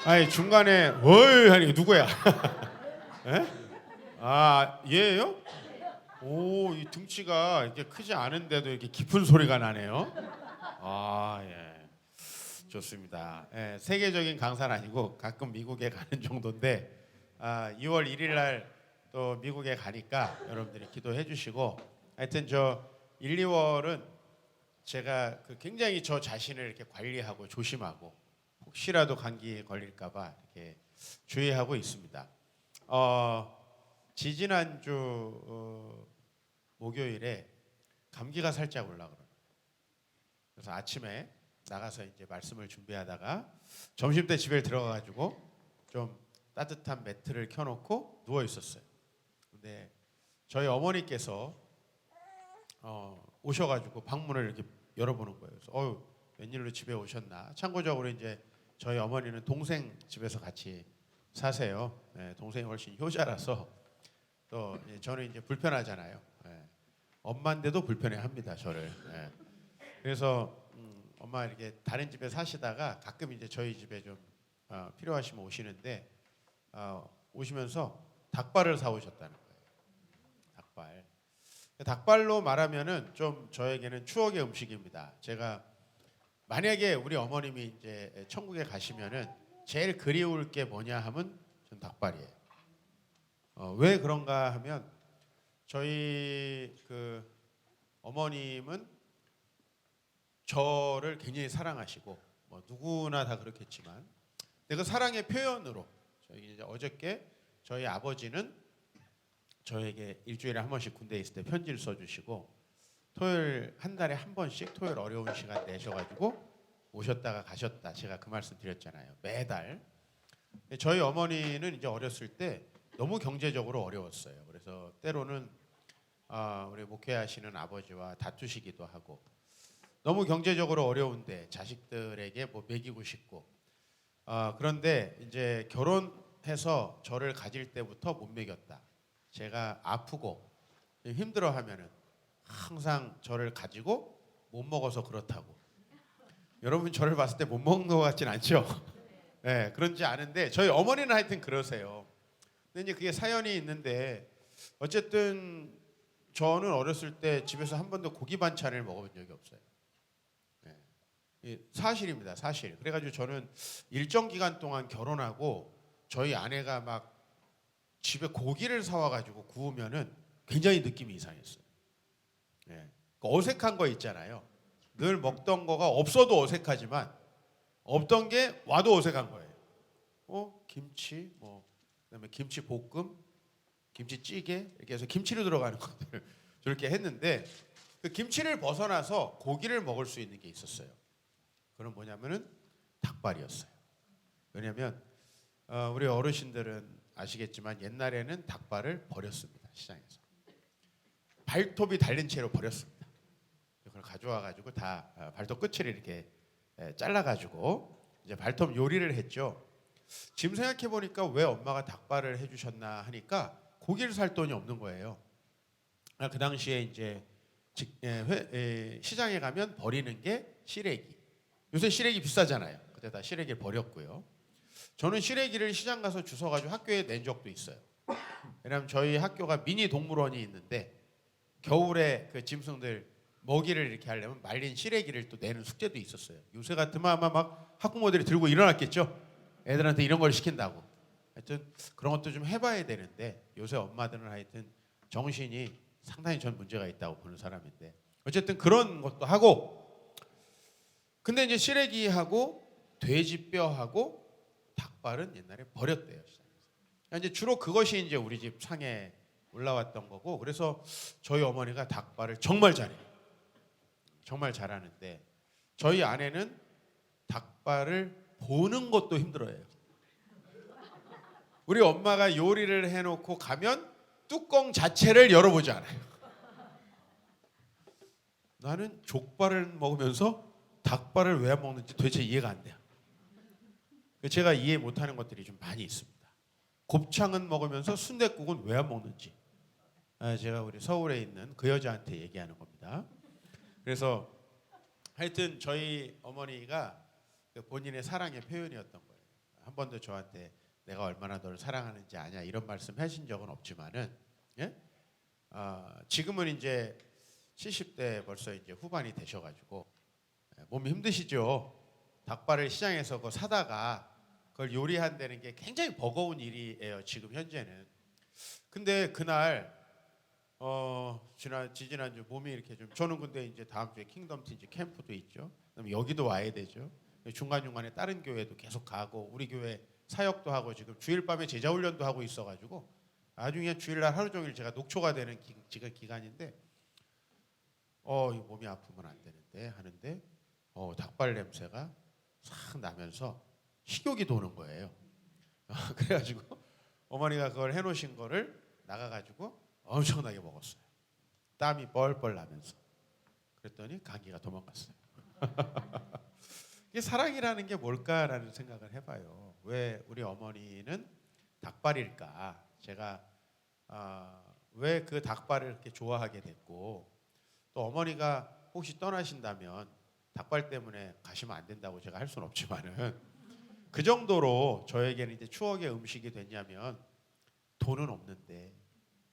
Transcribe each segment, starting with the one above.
아니 중간에 어이 하니 누구야? 예? 아 얘예요? 오, 이 등치가 이게 크지 않은데도 이렇게 깊은 소리가 나네요. 아 예, 좋습니다. 예, 세계적인 강사는 아니고 가끔 미국에 가는 정도인데 2월 1일 날 또 미국에 가니까 여러분들이 기도해 주시고 하여튼 저 1, 2월은 제가 굉장히 저 자신을 이렇게 관리하고 조심하고 혹시라도 감기에 걸릴까봐 이렇게 주의하고 있습니다. 지지난주 목요일에 감기가 살짝 올라 그러는 거예요. 그래서 아침에 나가서 이제 말씀을 준비하다가 점심 때 집에 들어가가지고 좀 따뜻한 매트를 켜놓고 누워 있었어요. 근데 저희 어머니께서 오셔가지고 방문을 이렇게 열어보는 거예요. 그래서 웬일로 집에 오셨나? 참고적으로 이제 저희 어머니는 동생 집에서 같이 사세요. 네, 동생이 훨씬 효자라서 또 저는 이제 불편하잖아요. 네, 엄마인데도 불편해합니다 저를. 네. 그래서 엄마 이렇게 다른 집에 사시다가 가끔 이제 저희 집에 좀 필요하시면 오시는데 오시면서 닭발을 사오셨다는 거예요. 닭발. 닭발로 말하면은 좀 저에게는 추억의 음식입니다. 제가 만약에 우리 어머님이 이제 천국에 가시면은 제일 그리울 게 뭐냐 하면 전 닭발이에요. 왜 그런가 하면 저희 어머님은 저를 굉장히 사랑하시고 뭐 누구나 다 그렇겠지만 근데 그 사랑의 표현으로 저희 이제 어저께 저희 아버지는 저에게 일주일에 한 번씩 군대에 있을 때 편지를 써주시고 토요일 한 달에 한 번씩 토요일 어려운 시간 내셔가지고 오셨다가 가셨다. 제가 그 말씀 드렸잖아요. 매달. 저희 어머니는 이제 어렸을 때 너무 경제적으로 어려웠어요. 그래서 때로는 우리 목회하시는 아버지와 다투시기도 하고 너무 경제적으로 어려운데 자식들에게 뭐 먹이고 싶고 그런데 이제 결혼해서 저를 가질 때부터 못 먹였다. 제가 아프고 힘들어하면은 항상 저를 가지고 못 먹어서 그렇다고. 여러분 저를 봤을 때 못 먹는 것 같진 않죠? 네, 그런지 아는데 저희 어머니는 하여튼 그러세요. 근데 이제 그게 사연이 있는데 어쨌든 저는 어렸을 때 집에서 한 번도 고기 반찬을 먹어본 적이 없어요. 네. 사실입니다, 사실. 그래가지고 저는 일정 기간 동안 결혼하고 저희 아내가 막 집에 고기를 사와가지고 구우면은 굉장히 느낌이 이상했어요. 네. 어색한 거 있잖아요. 늘 먹던 거가 없어도 어색하지만 없던 게 와도 어색한 거예요. 김치, 그다음에 김치 볶음, 김치찌개 이렇게 해서 김치로 들어가는 것들 저렇게 했는데 그 김치를 벗어나서 고기를 먹을 수 있는 게 있었어요. 그건 뭐냐면은 닭발이었어요. 왜냐하면 우리 어르신들은 아시겠지만 옛날에는 닭발을 버렸습니다. 시장에서 발톱이 달린 채로 버렸습니다. 그걸 가져와 가지고 다 발톱 끝을 이렇게 잘라 가지고 이제 발톱 요리를 했죠. 지금 생각해 보니까 왜 엄마가 닭발을 해주셨나 하니까 고기를 살 돈이 없는 거예요. 그 당시에 이제 시장에 가면 버리는 게 시래기. 요새 시래기 비싸잖아요. 그때 다 시래기를 버렸고요. 저는 시래기를 시장 가서 주워 가지고 학교에 낸 적도 있어요. 왜냐하면 저희 학교가 미니 동물원이 있는데 겨울에 그 짐승들 먹이를 이렇게 하려면 말린 시래기를 또 내는 숙제도 있었어요. 요새 같으면 아마 막 학부모들이 들고 일어났겠죠. 애들한테 이런 걸 시킨다고. 하여튼 그런 것도 좀 해봐야 되는데 요새 엄마들은 하여튼 정신이 상당히 전 문제가 있다고 보는 사람인데 어쨌든 그런 것도 하고 근데 이제 시래기하고 돼지뼈하고 닭발은 옛날에 버렸대요. 이제 주로 그것이 이제 우리 집 상에 올라왔던 거고 그래서 저희 어머니가 닭발을 정말 잘해요. 정말 잘하는데 저희 아내는 닭발을 보는 것도 힘들어해요. 우리 엄마가 요리를 해놓고 가면 뚜껑 자체를 열어보지 않아요. 나는 족발을 먹으면서 닭발을 왜 안 먹는지 도대체 이해가 안 돼요. 제가 이해 못하는 것들이 좀 많이 있습니다. 곱창은 먹으면서 순댓국은 왜 안 먹는지 제가 우리 서울에 있는 그 여자한테 얘기하는 겁니다. 그래서 하여튼 저희 어머니가 본인의 사랑의 표현이었던 거예요. 한 번도 저한테 내가 얼마나 너를 사랑하는지 아냐 이런 말씀 하신 적은 없지만은 예? 지금은 이제 70대 벌써 이제 후반이 되셔가지고 몸이 힘드시죠. 닭발을 시장에서 그거 사다가 그걸 요리한다는 게 굉장히 버거운 일이에요. 지금 현재는. 근데 그날 지지난주 몸이 이렇게 좀 저는 근데 이제 다음 주에 킹덤 티지 캠프도 있죠. 그다음에 여기도 와야 되죠. 중간중간에 다른 교회도 계속 가고 우리 교회 사역도 하고 지금 주일 밤에 제자 훈련도 하고 있어가지고 아주 그냥 주일날 하루 종일 제가 녹초가 되는 지금 기간인데 이 몸이 아프면 안 되는데 하는데 닭발 냄새가 싹 나면서 식욕이 도는 거예요. 그래가지고 어머니가 그걸 해놓으신 거를 나가가지고 엄청나게 먹었어요. 땀이 뻘뻘 나면서. 그랬더니 감기가 도망갔어요. 이게 사랑이라는 게 뭘까라는 생각을 해봐요. 왜 우리 어머니는 닭발일까? 제가 왜 그 닭발을 그렇게 좋아하게 됐고 또 어머니가 혹시 떠나신다면 닭발 때문에 가시면 안 된다고 제가 할 수는 없지만은 그 정도로 저에게는 이제 추억의 음식이 됐냐면 돈은 없는데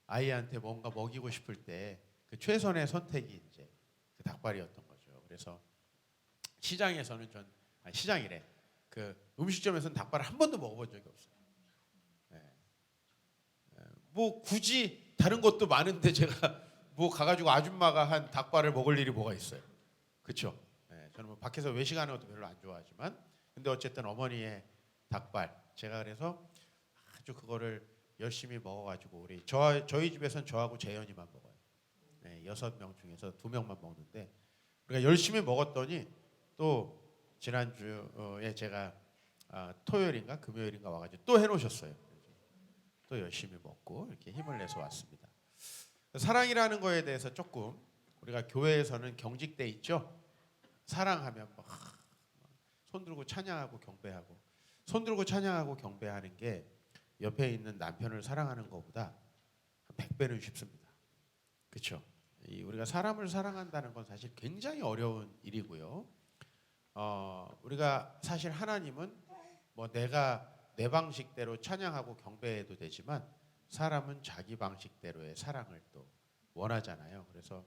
아이한테 뭔가 먹이고 싶을 때 그 최선의 선택이 이제 그 닭발이었던 거죠. 그래서 시장에서는 시장이래. 그 음식점에서는 닭발을 한 번도 먹어본 적이 없어요. 뭐 굳이 다른 것도 많은데 제가 뭐 가가지고 아줌마가 한 닭발을 먹을 일이 뭐가 있어요. 그렇죠? 저는 뭐 밖에서 외식하는 것도 별로 안 좋아하지만 근데 어쨌든 어머니의 닭발 제가 그래서 아주 그거를 열심히 먹어가지고 우리 저희 집에서는 저하고 재현이만 먹어요. 6명 중에서 2명만 먹는데 우리가 열심히 먹었더니 또 지난주에 제가 토요일인가 금요일인가 와가지고 또 해놓으셨어요. 또 열심히 먹고 이렇게 힘을 내서 왔습니다. 사랑이라는 거에 대해서 조금 우리가 교회에서는 경직돼 있죠. 사랑하면 손 들고 찬양하고 경배하고 손 들고 찬양하고 경배하는 게 옆에 있는 남편을 사랑하는 것보다 한 100배는 쉽습니다. 그렇죠? 우리가 사람을 사랑한다는 건 사실 굉장히 어려운 일이고요. 우리가 사실 하나님은 뭐 내가 내 방식대로 찬양하고 경배해도 되지만 사람은 자기 방식대로의 사랑을 또 원하잖아요. 그래서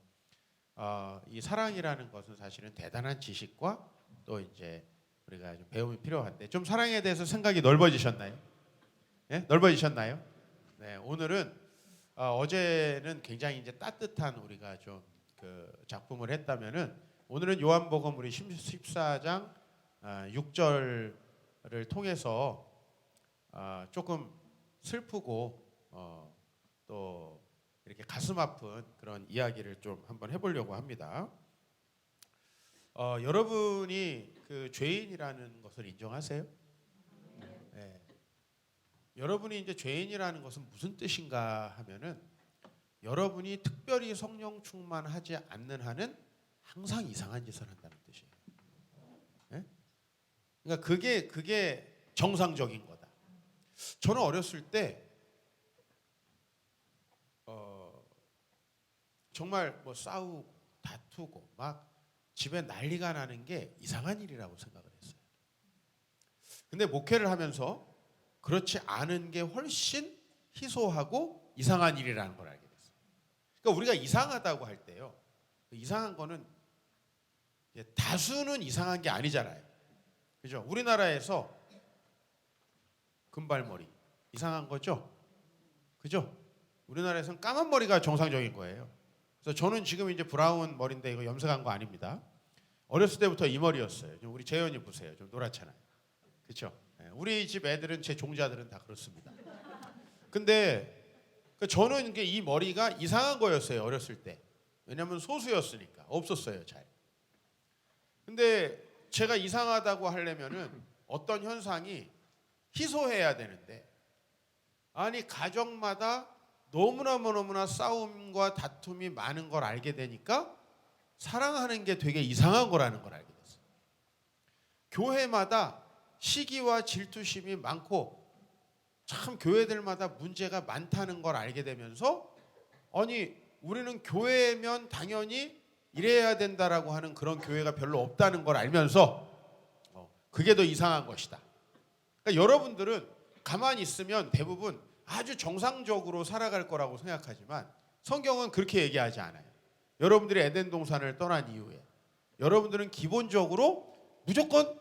이 사랑이라는 것은 사실은 대단한 지식과 또 이제 우리가 좀 배움이 필요한데 좀 사랑에 대해서 생각이 넓어지셨나요? 예? 넓어지셨나요? 네, 오늘은 어제는 굉장히 이제 따뜻한 우리가 좀 그 작품을 했다면은 오늘은 요한복음 우리 14장 6절을 통해서 조금 슬프고 또 이렇게 가슴 아픈 그런 이야기를 좀 한번 해보려고 합니다. 여러분이 그 죄인이라는 것을 인정하세요? 네. 여러분이 이제 죄인이라는 것은 무슨 뜻인가 하면은 여러분이 특별히 성령 충만하지 않는 한은 항상 이상한 짓을 한다는 뜻이에요. 네? 그러니까 그게 정상적인 거다. 저는 어렸을 때 정말 뭐 싸우고 다투고 막 집에 난리가 나는 게 이상한 일이라고 생각을 했어요. 근데 목회를 하면서 그렇지 않은 게 훨씬 희소하고 이상한 일이라는 걸 알게 됐어요. 그러니까 우리가 이상하다고 할 때요. 이상한 거는 다수는 이상한 게 아니잖아요. 그죠? 우리나라에서 금발머리 이상한 거죠? 그죠? 우리나라에서는 까만 머리가 정상적인 거예요. 그래서 저는 지금 이제 브라운 머리인데 이거 염색한 거 아닙니다. 어렸을 때부터 이 머리였어요. 좀 우리 재현이 보세요. 좀 노랗잖아요. 그렇죠? 우리 집 애들은 제 종자들은 다 그렇습니다. 근데 저는 이 머리가 이상한 거였어요. 어렸을 때. 왜냐하면 소수였으니까 없었어요. 잘. 근데 제가 이상하다고 하려면은 어떤 현상이 희소해야 되는데 아니 가정마다 너무나 싸움과 다툼이 많은 걸 알게 되니까 사랑하는 게 되게 이상한 거라는 걸 알게 됐어요. 교회마다 시기와 질투심이 많고 참 교회들마다 문제가 많다는 걸 알게 되면서 아니 우리는 교회면 당연히 이래야 된다라고 하는 그런 교회가 별로 없다는 걸 알면서 그게 더 이상한 것이다. 그러니까 여러분들은 가만히 있으면 대부분 아주 정상적으로 살아갈 거라고 생각하지만 성경은 그렇게 얘기하지 않아요. 여러분들이 에덴 동산을 떠난 이후에 여러분들은 기본적으로 무조건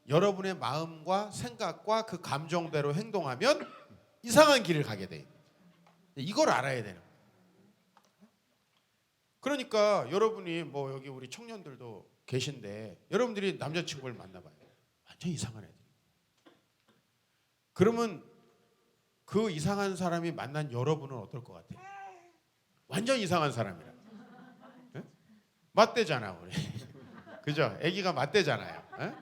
여러분의 마음과 생각과 그 감정대로 행동하면 이상한 길을 가게 돼 있는 거예요. 이걸 알아야 되는 거예요. 그러니까 여러분이 뭐 여기 우리 청년들도 계신데 여러분들이 남자친구를 만나봐요. 완전 이상한 애들. 그러면 그 이상한 사람이 만난 여러분은 어떨 것 같아요? 완전 이상한 사람이라. 네? 맞대잖아 우리. 그죠? 아기가 맞대잖아요. 네?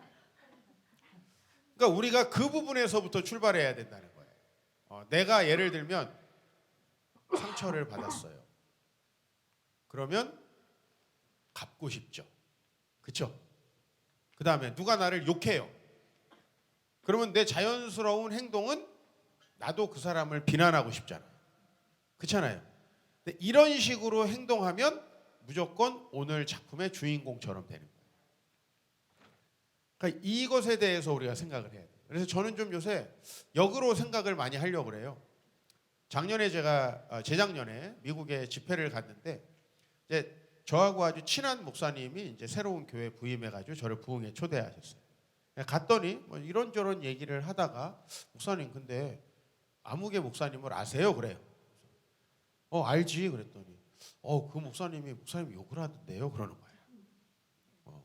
그러니까 우리가 그 부분에서부터 출발해야 된다는 거예요. 내가 예를 들면 상처를 받았어요. 그러면 갚고 싶죠. 그렇죠? 그 다음에 누가 나를 욕해요. 그러면 내 자연스러운 행동은 나도 그 사람을 비난하고 싶잖아요. 그렇잖아요. 근데 이런 식으로 행동하면 무조건 오늘 작품의 주인공처럼 되는 거예요. 그러니까 이것에 대해서 우리가 생각을 해야 돼요. 그래서 저는 좀 요새 역으로 생각을 많이 하려고 그래요. 작년에 재작년에 미국에 집회를 갔는데 이제 저하고 아주 친한 목사님이 이제 새로운 교회 부임해가지고 저를 부흥에 초대하셨어요. 갔더니 뭐 이런저런 얘기를 하다가 목사님 근데 아무개 목사님을 아세요? 그래요. 알지. 그랬더니 그 목사님 욕을 하던데요. 그러는 거예요.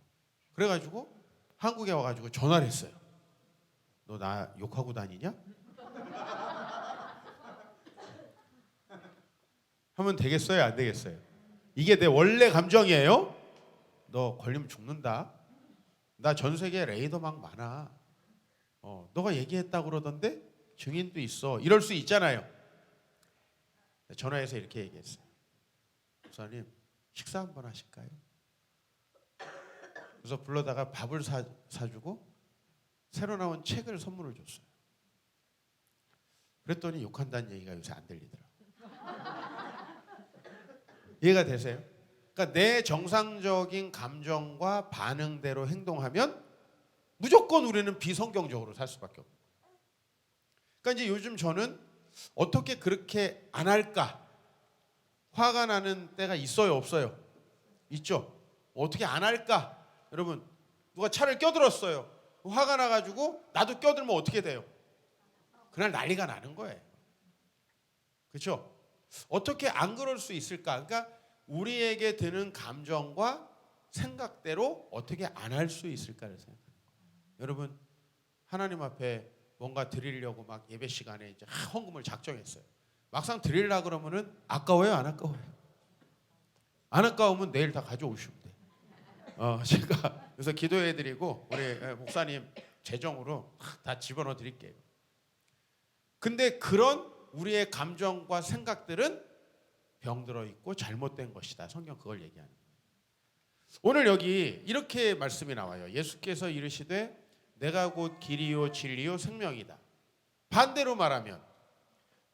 그래가지고 한국에 와가지고 전화를 했어요. 너 나 욕하고 다니냐? 하면 되겠어요? 안 되겠어요? 이게 내 원래 감정이에요? 너 걸리면 죽는다. 나 전 세계에 레이더망 많아. 너가 얘기했다고 그러던데 증인도 있어. 이럴 수 있잖아요. 전화해서 이렇게 얘기했어요. 목사님 식사 한번 하실까요? 그래서 불러다가 밥을 사주고 새로 나온 책을 선물을 줬어요. 그랬더니 욕한다는 얘기가 요새 안 들리더라고요. 이해가 되세요? 그러니까 내 정상적인 감정과 반응대로 행동하면 무조건 우리는 비성경적으로 살 수밖에 없어요. 그러니까 이제 요즘 저는 어떻게 그렇게 안 할까? 화가 나는 때가 있어요, 없어요? 있죠? 어떻게 안 할까? 여러분, 누가 차를 껴들었어요. 화가 나가지고 나도 껴들면 어떻게 돼요? 그날 난리가 나는 거예요. 그렇죠? 어떻게 안 그럴 수 있을까? 그러니까 우리에게 드는 감정과 생각대로 어떻게 안 할 수 있을까를 생각합니다. 여러분, 하나님 앞에 뭔가 드리려고 막 예배 시간에 이제 헌금을 작정했어요. 막상 드리려고 그러면은 아까워요, 안 아까워요? 안 아까우면 내일 다 가져오시면 돼. 제가 그래서 기도해드리고 우리 목사님 재정으로 다 집어넣어 드릴게요. 근데 그런 우리의 감정과 생각들은 병들어 있고 잘못된 것이다. 성경 그걸 얘기하는 거예요. 오늘 여기 이렇게 말씀이 나와요. 예수께서 이르시되 내가 곧 길이요 진리요 생명이다. 반대로 말하면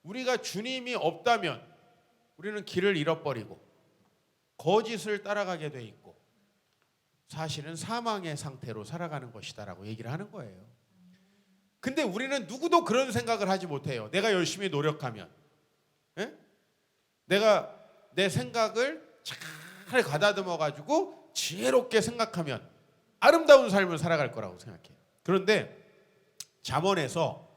우리가 주님이 없다면 우리는 길을 잃어버리고 거짓을 따라가게 돼 있고 사실은 사망의 상태로 살아가는 것이다라고 얘기를 하는 거예요. 근데 우리는 누구도 그런 생각을 하지 못해요. 내가 열심히 노력하면, 내가 내 생각을 잘 가다듬어 가지고 지혜롭게 생각하면 아름다운 삶을 살아갈 거라고 생각해요. 그런데 잠언에서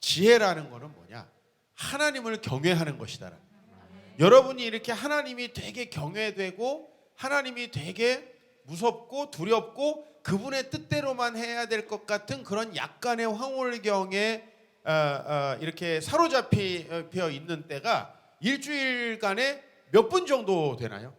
지혜라는 거는 뭐냐? 하나님을 경외하는 것이다. 여러분이 이렇게 하나님이 되게 경외되고 하나님이 되게 무섭고 두렵고 그분의 뜻대로만 해야 될 것 같은 그런 약간의 황홀경에 이렇게 사로잡혀 있는 때가 일주일간에 몇 분 정도 되나요?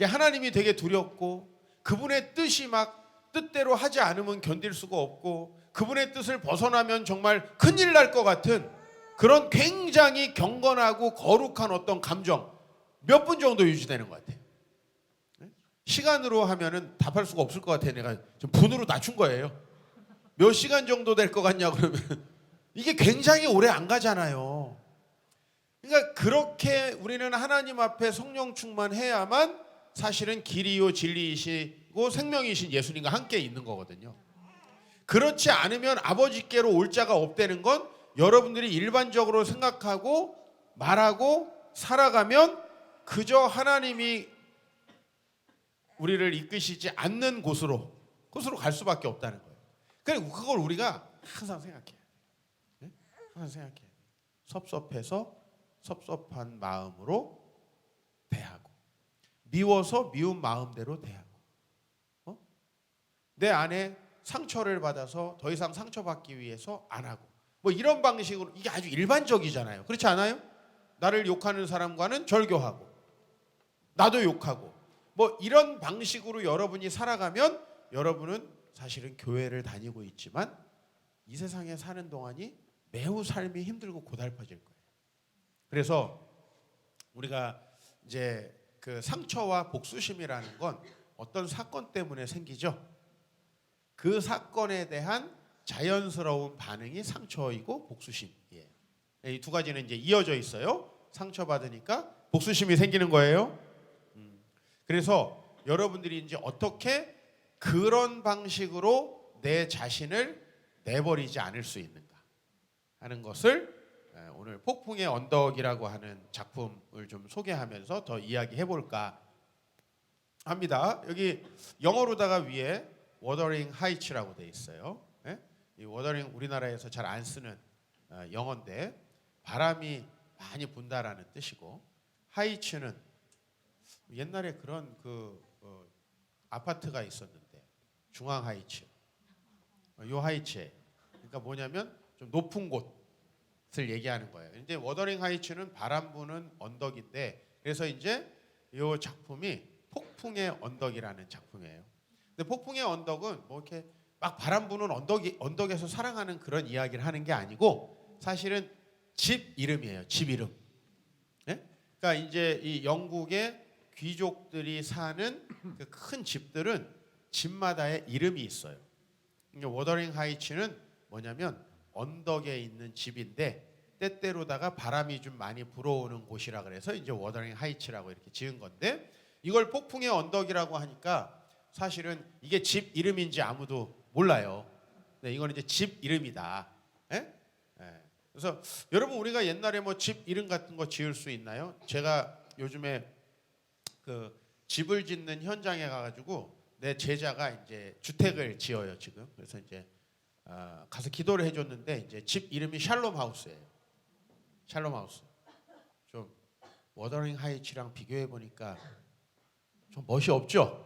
하나님이 되게 두렵고 그분의 뜻이 막 뜻대로 하지 않으면 견딜 수가 없고 그분의 뜻을 벗어나면 정말 큰일 날 것 같은 그런 굉장히 경건하고 거룩한 어떤 감정 몇 분 정도 유지되는 것 같아요. 시간으로 하면은 답할 수가 없을 것 같아요. 내가 좀 분으로 낮춘 거예요. 몇 시간 정도 될 것 같냐 그러면 이게 굉장히 오래 안 가잖아요. 그러니까 그렇게 우리는 하나님 앞에 성령 충만해야만 사실은 길이요 진리이시고 생명이신 예수님과 함께 있는 거거든요. 그렇지 않으면 아버지께로 올 자가 없다는 건 여러분들이 일반적으로 생각하고 말하고 살아가면 그저 하나님이 우리를 이끄시지 않는 곳으로 갈 수밖에 없다는 거예요. 그리고 그걸 우리가 항상 생각해야 돼. 네? 항상 생각해야 돼. 섭섭해서 섭섭한 마음으로 대하고, 미워서 미운 마음대로 대하고, 내 안에 상처를 받아서 더 이상 상처받기 위해서 안 하고, 뭐 이런 방식으로, 이게 아주 일반적이잖아요. 그렇지 않아요? 나를 욕하는 사람과는 절교하고, 나도 욕하고, 뭐 이런 방식으로 여러분이 살아가면 여러분은 사실은 교회를 다니고 있지만 이 세상에 사는 동안이 매우 삶이 힘들고 고달퍼질 거예요. 그래서 우리가 이제 그 상처와 복수심이라는 건 어떤 사건 때문에 생기죠. 그 사건에 대한 자연스러운 반응이 상처이고 복수심이에요. 이 두 가지는 이제 이어져 있어요. 상처받으니까 복수심이 생기는 거예요. 그래서 여러분들이 이제 어떻게 그런 방식으로 내 자신을 내버리지 않을 수 있는가 하는 것을 오늘 폭풍의 언덕이라고 하는 작품을 좀 소개하면서 더 이야기해 볼까 합니다. 여기 영어로다가 위에 워더링 하이츠라고 돼 있어요. 이 워더링 우리나라에서 잘 안 쓰는 영어인데 바람이 많이 분다라는 뜻이고, 하이츠는 옛날에 그런 아파트가 있었는데 중앙 하이츠, 요 하이츠에, 그러니까 뭐냐면 좀 높은 곳을 얘기하는 거예요. 이제 워더링 하이츠는 바람 부는 언덕인데, 그래서 이제 요 작품이 폭풍의 언덕이라는 작품이에요. 근데 폭풍의 언덕은 뭐 이렇게 막 바람 부는 언덕에서 사랑하는 그런 이야기를 하는 게 아니고 사실은 집 이름이에요. 집 이름. 네? 그러니까 이제 이 영국의 귀족들이 사는 그 큰 집들은 집마다의 이름이 있어요. 워더링 하이츠는 뭐냐면 언덕에 있는 집인데 때때로다가 바람이 좀 많이 불어오는 곳이라 그래서 이제 워더링 하이츠라고 이렇게 지은 건데, 이걸 폭풍의 언덕이라고 하니까 사실은 이게 집 이름인지 아무도 몰라요. 네, 이건 이제 집 이름이다. 예? 예. 그래서 여러분, 우리가 옛날에 뭐 집 이름 같은 거 지을 수 있나요? 제가 요즘에 그 집을 짓는 현장에 가가지고 내 제자가 이제 주택을 지어요 지금. 그래서 이제 가서 기도를 해줬는데 이제 집 이름이 샬롬 하우스예요. 샬롬 하우스. 좀 워더링 하이츠랑 비교해 보니까 좀 멋이 없죠?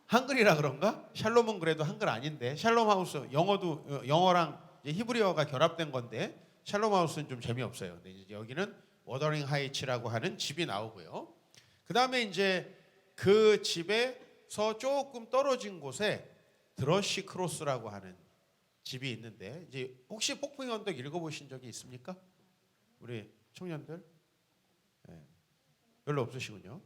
한글이라 그런가? 샬롬은 그래도 한글 아닌데, 샬롬 하우스 영어도 영어랑 히브리어가 결합된 건데 샬롬 하우스는 좀 재미없어요. 근데 이제 여기는 워더링 하이츠라고 하는 집이 나오고요. 그다음에 이제 그 집에서 조금 떨어진 곳에 드러시 크로스라고 하는 집이 있는데, 이제 혹시 폭풍의 언덕 읽어보신 적이 있습니까? 우리 청년들? 네. 별로 없으시군요.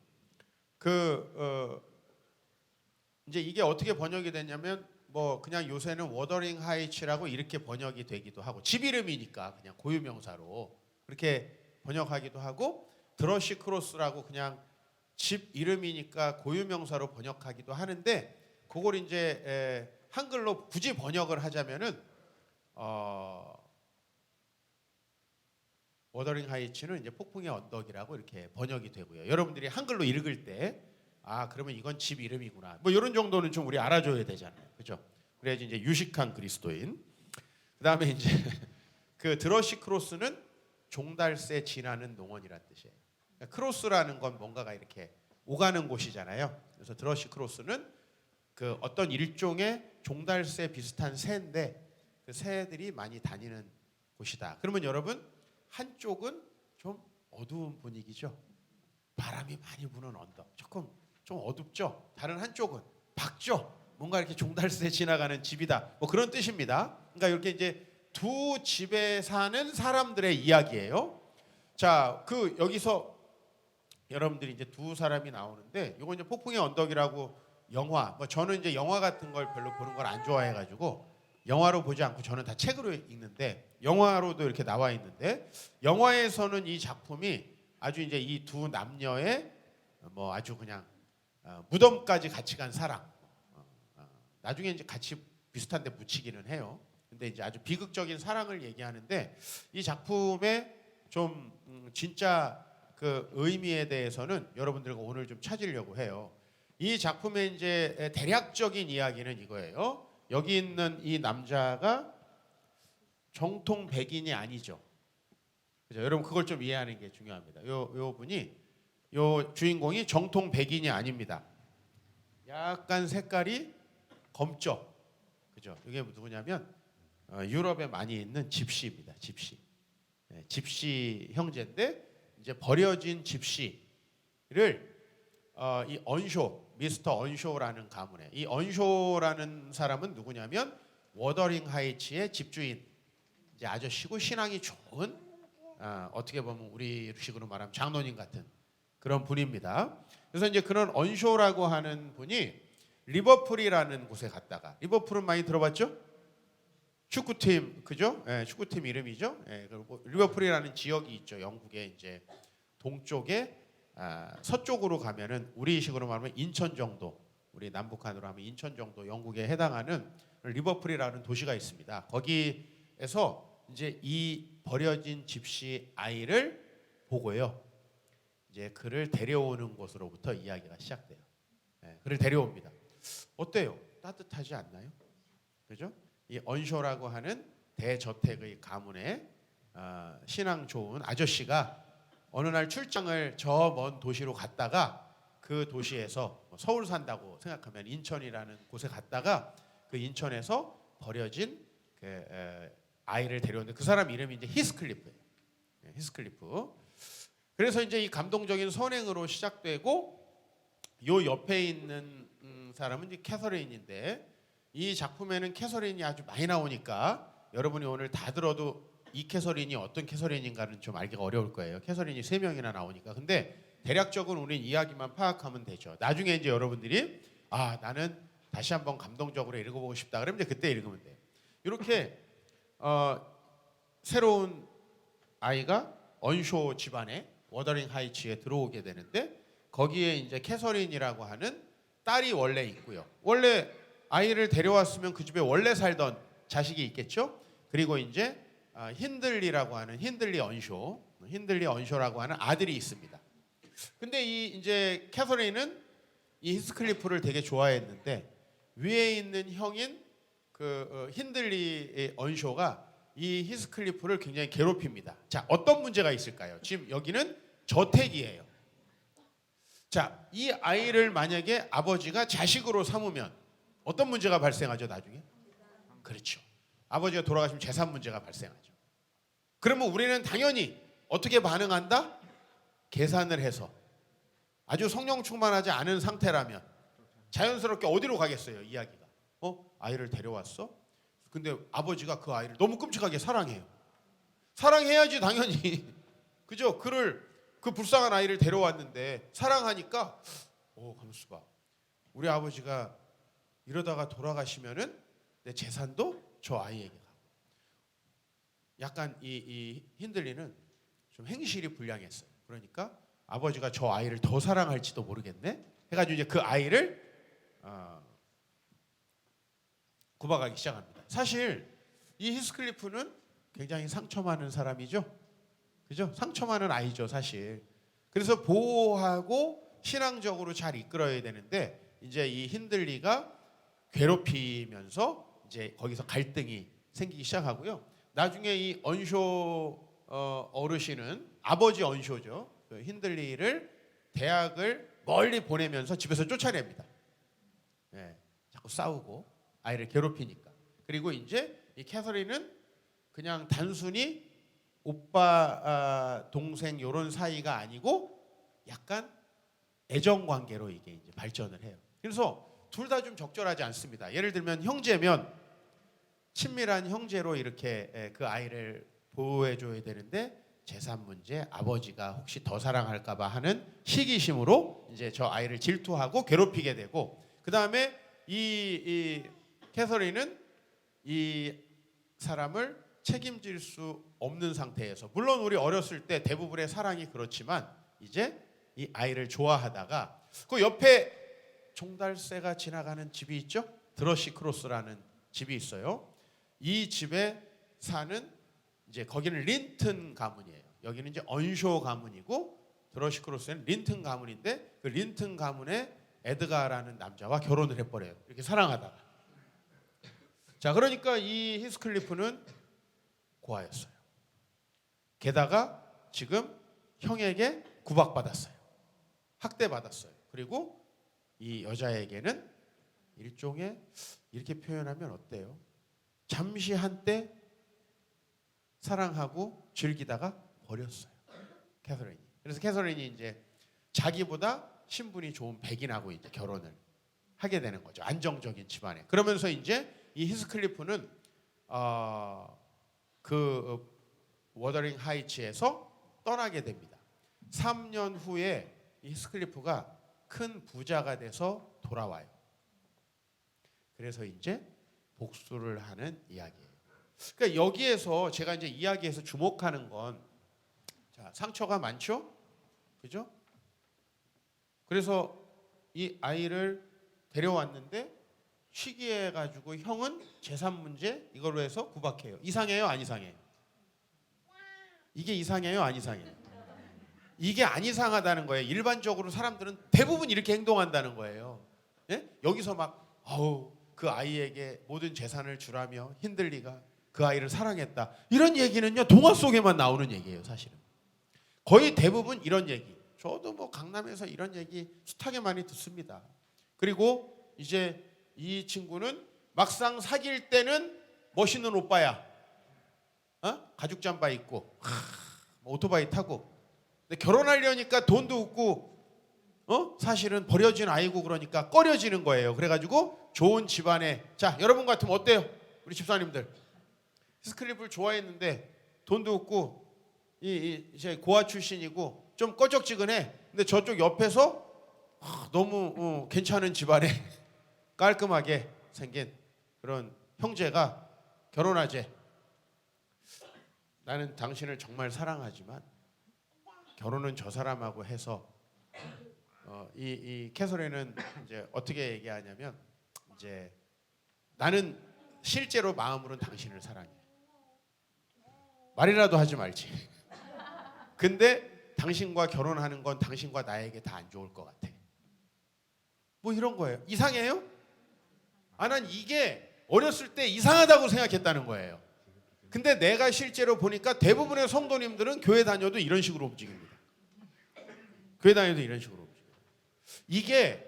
이제 이게 어떻게 번역이 됐냐면 뭐 그냥 요새는 워더링 하이츠라고 이렇게 번역이 되기도 하고, 집 이름이니까 그냥 고유명사로 그렇게 번역하기도 하고, 드러시 크로스라고 그냥 집 이름이니까 고유명사로 번역하기도 하는데, 그걸 이제 한글로 굳이 번역을 하자면은 워더링 하이츠는 이제 폭풍의 언덕이라고 이렇게 번역이 되고요. 여러분들이 한글로 읽을 때 그러면 이건 집 이름이구나, 뭐 이런 정도는 좀 우리 알아줘야 되잖아요, 그죠? 그래야지 이제 유식한 그리스도인. 그다음에 이제 그 드러시 크로스는 종달새 지나는 농원이란 뜻이에요. 그러니까 크로스라는 건 뭔가가 이렇게 오가는 곳이잖아요. 그래서 드러시 크로스는 그 어떤 일종의 종달새 비슷한 새인데 그 새들이 많이 다니는 곳이다. 그러면 여러분, 한쪽은 좀 어두운 분위기죠. 바람이 많이 부는 언덕, 조금 좀 어둡죠. 다른 한쪽은 밝죠. 뭔가 이렇게 종달새 지나가는 집이다, 뭐 그런 뜻입니다. 그러니까 이렇게 이제 두 집에 사는 사람들의 이야기예요. 자, 여기서 여러분들이 이제 두 사람이 나오는데, 이거 이제 폭풍의 언덕이라고 영화, 뭐 저는 이제 영화 같은 걸 별로 보는 걸 안 좋아해가지고 영화로 보지 않고 저는 다 책으로 읽는데, 영화로도 이렇게 나와 있는데, 영화에서는 이 작품이 아주 이제 이 두 남녀의 뭐 아주 그냥 무덤까지 같이 간 사랑, 나중에 이제 같이 비슷한데 묻히기는 해요. 근데 이제 아주 비극적인 사랑을 얘기하는데 이 작품의 좀 진짜 그 의미에 대해서는 여러분들과 오늘 좀 찾으려고 해요. 이 작품의 이제 대략적인 이야기는 이거예요. 여기 있는 이 남자가 정통 백인이 아니죠. 그죠? 여러분 그걸 좀 이해하는 게 중요합니다. 요 분이 요 주인공이 정통 백인이 아닙니다. 약간 색깔이 검죠. 그죠? 이게 누구냐면 유럽에 많이 있는 집시입니다. 집시. 네, 집시 형제인데 이제 버려진 집시를 이 언쇼, 미스터 언쇼라는 가문에 이 언쇼라는 사람은 누구냐면 워더링 하이츠의 집주인 이제 아저씨고 신앙이 좋은 어떻게 보면 우리식으로 말하면 장로님 같은 그런 분입니다. 그래서 이제 그런 언쇼라고 하는 분이 리버풀이라는 곳에 갔다가 리버풀은 많이 들어봤죠? 축구팀 그죠? 예, 축구팀 이름이죠. 예, 그리고 리버풀이라는 지역이 있죠. 영국의 이제 동쪽에 서쪽으로 가면은 우리식으로 말하면 인천 정도, 우리 남북한으로 하면 인천 정도 영국에 해당하는 리버풀이라는 도시가 있습니다. 거기에서 이제 이 버려진 집시 아이를 보고요. 이제 그를 데려오는 곳으로부터 이야기가 시작돼요. 예, 그를 데려옵니다. 어때요? 따뜻하지 않나요? 그죠? 이 언쇼라고 하는 대저택의 가문에 신앙 좋은 아저씨가 어느 날 출장을 저 먼 도시로 갔다가 그 도시에서 서울 산다고 생각하면 인천이라는 곳에 갔다가 그 인천에서 버려진 그 아이를 데려오는데 그 사람 이름이 이제 히스클리프예요. 히스클리프. 그래서 이제 이 감동적인 선행으로 시작되고 요 옆에 있는 사람은 이제 캐서린인데 이 작품에는 캐서린이 아주 많이 나오니까 여러분이 오늘 다 들어도 이 캐서린이 어떤 캐서린인가는 좀 알기가 어려울 거예요. 캐서린이 3명이나 나오니까. 근데 대략적으로 우리는 이야기만 파악하면 되죠. 나중에 이제 여러분들이 나는 다시 한번 감동적으로 읽어보고 싶다 그러면 이제 그때 읽으면 돼요. 이렇게 새로운 아이가 언쇼 집안에 워더링 하이츠에 들어오게 되는데 거기에 이제 캐서린이라고 하는 딸이 원래 있고요. 원래 아이를 데려왔으면 그 집에 원래 살던 자식이 있겠죠. 그리고 이제 힌들리라고 하는 힌들리 언쇼라고 하는 아들이 있습니다. 근데 이 이제 캐서린은 이 히스클리프를 되게 좋아했는데 위에 있는 형인 그 힌들리 언쇼가 이 히스클리프를 굉장히 괴롭힙니다. 자, 어떤 문제가 있을까요? 지금 여기는 저택이에요. 자, 이 아이를 만약에 아버지가 자식으로 삼으면 어떤 문제가 발생하죠, 나중에? 그렇죠. 아버지가 돌아가시면 재산 문제가 발생하죠. 그러면 우리는 당연히 어떻게 반응한다? 계산을 해서 아주 성령 충만하지 않은 상태라면 자연스럽게 어디로 가겠어요, 이야기가? 아이를 데려왔어? 근데 아버지가 그 아이를 너무 끔찍하게 사랑해요. 사랑해야지 당연히. 그죠? 그 불쌍한 아이를 데려왔는데 사랑하니까 가만있어 봐. 우리 아버지가 이러다가 돌아가시면은 내 재산도 저 아이에게 가고. 약간 이 힌들리는 좀 행실이 불량했어요. 그러니까 아버지가 저 아이를 더 사랑할지도 모르겠네. 해가지고 이제 그 아이를 구박하기 시작합니다. 사실 이 히스클리프는 굉장히 상처 많은 사람이죠. 그죠? 상처 많은 아이죠, 사실. 그래서 보호하고 신앙적으로 잘 이끌어야 되는데 이제 이 힌들리가 괴롭히면서 이제 거기서 갈등이 생기기 시작하고요. 나중에 이 언쇼 어르신은 아버지 언쇼죠. 그 힌들리를 대학을 멀리 보내면서 집에서 쫓아냅니다. 네, 자꾸 싸우고 아이를 괴롭히니까. 그리고 이제 이 캐서린은 그냥 단순히 오빠 동생 이런 사이가 아니고 약간 애정 관계로 이게 이제 발전을 해요. 그래서 둘 다 좀 적절하지 않습니다. 예를 들면 형제면 친밀한 형제로 이렇게 그 아이를 보호해줘야 되는데 재산 문제, 아버지가 혹시 더 사랑할까봐 하는 시기심으로 이제 저 아이를 질투하고 괴롭히게 되고, 그 다음에 이 캐서린은 이 사람을 책임질 수 없는 상태에서, 물론 우리 어렸을 때 대부분의 사랑이 그렇지만 이제 이 아이를 좋아하다가 그 옆에 종달새가 지나가는 집이 있죠. 드러시 크로스라는 집이 있어요. 이 집에 사는 이제 거기는 린튼 가문이에요. 여기는 이제 언쇼 가문이고 드러시 크로스는 린튼 가문인데 그 린튼 가문의 에드가라는 남자와 결혼을 해버려요. 이렇게 사랑하다가. 자, 그러니까 이 히스클리프는 고아였어요. 게다가 지금 형에게 구박받았어요. 학대받았어요. 그리고 이 여자에게는 일종의 이렇게 표현하면 어때요? 잠시 한때 사랑하고 즐기다가 버렸어요. 캐서린이. 그래서 캐서린이 이제 자기보다 신분이 좋은 백인하고 이제 결혼을 하게 되는 거죠. 안정적인 집안에. 그러면서 이제 이 히스클리프는 그 워더링 하이츠에서 떠나게 됩니다. 3년 후에 이 히스클리프가 큰 부자가 돼서 돌아와요. 그래서 이제 복수를 하는 이야기예요. 그러니까 여기에서 제가 이제 이야기에서 주목하는 건 자, 상처가 많죠? 그죠? 그래서 이 아이를 데려왔는데 시기해가지고 형은 재산 문제 이걸로 해서 구박해요. 이상해요? 안 이상해요? 이게 이상해요? 안 이상해요? 이게 안 이상하다는 거예요. 일반적으로 사람들은 대부분 이렇게 행동한다는 거예요. 예? 여기서 막 그 아이에게 모든 재산을 주라며 힌들리가 그 아이를 사랑했다. 이런 얘기는요 동화 속에만 나오는 얘기예요. 사실은 거의 대부분 이런 얘기. 저도 뭐 강남에서 이런 얘기 숱하게 많이 듣습니다. 그리고 이제 이 친구는 막상 사귈 때는 멋있는 오빠야. 가죽 잠바 입고 오토바이 타고. 근데 결혼하려니까 돈도 없고 사실은 버려진 아이고 그러니까 꺼려지는 거예요. 그래가지고 좋은 집안에 자 여러분 같으면 어때요? 우리 집사님들 히스클리프를 좋아했는데 돈도 없고 이제 고아 출신이고 좀 꺼적지근해. 근데 저쪽 옆에서 너무 괜찮은 집안에 깔끔하게 생긴 그런 형제가 결혼하재. 나는 당신을 정말 사랑하지만 결혼은 저 사람하고 해서 이 캐서린은 이제 어떻게 얘기하냐면 이제 나는 실제로 마음으로는 당신을 사랑해. 말이라도 하지 말지. 근데 당신과 결혼하는 건 당신과 나에게 다 안 좋을 것 같아. 뭐 이런 거예요. 이상해요? 난 이게 어렸을 때 이상하다고 생각했다는 거예요. 근데 내가 실제로 보니까 대부분의 성도님들은 교회 다녀도 이런 식으로 움직입니다. 교회 다녀도 이런 식으로 움직여요. 이게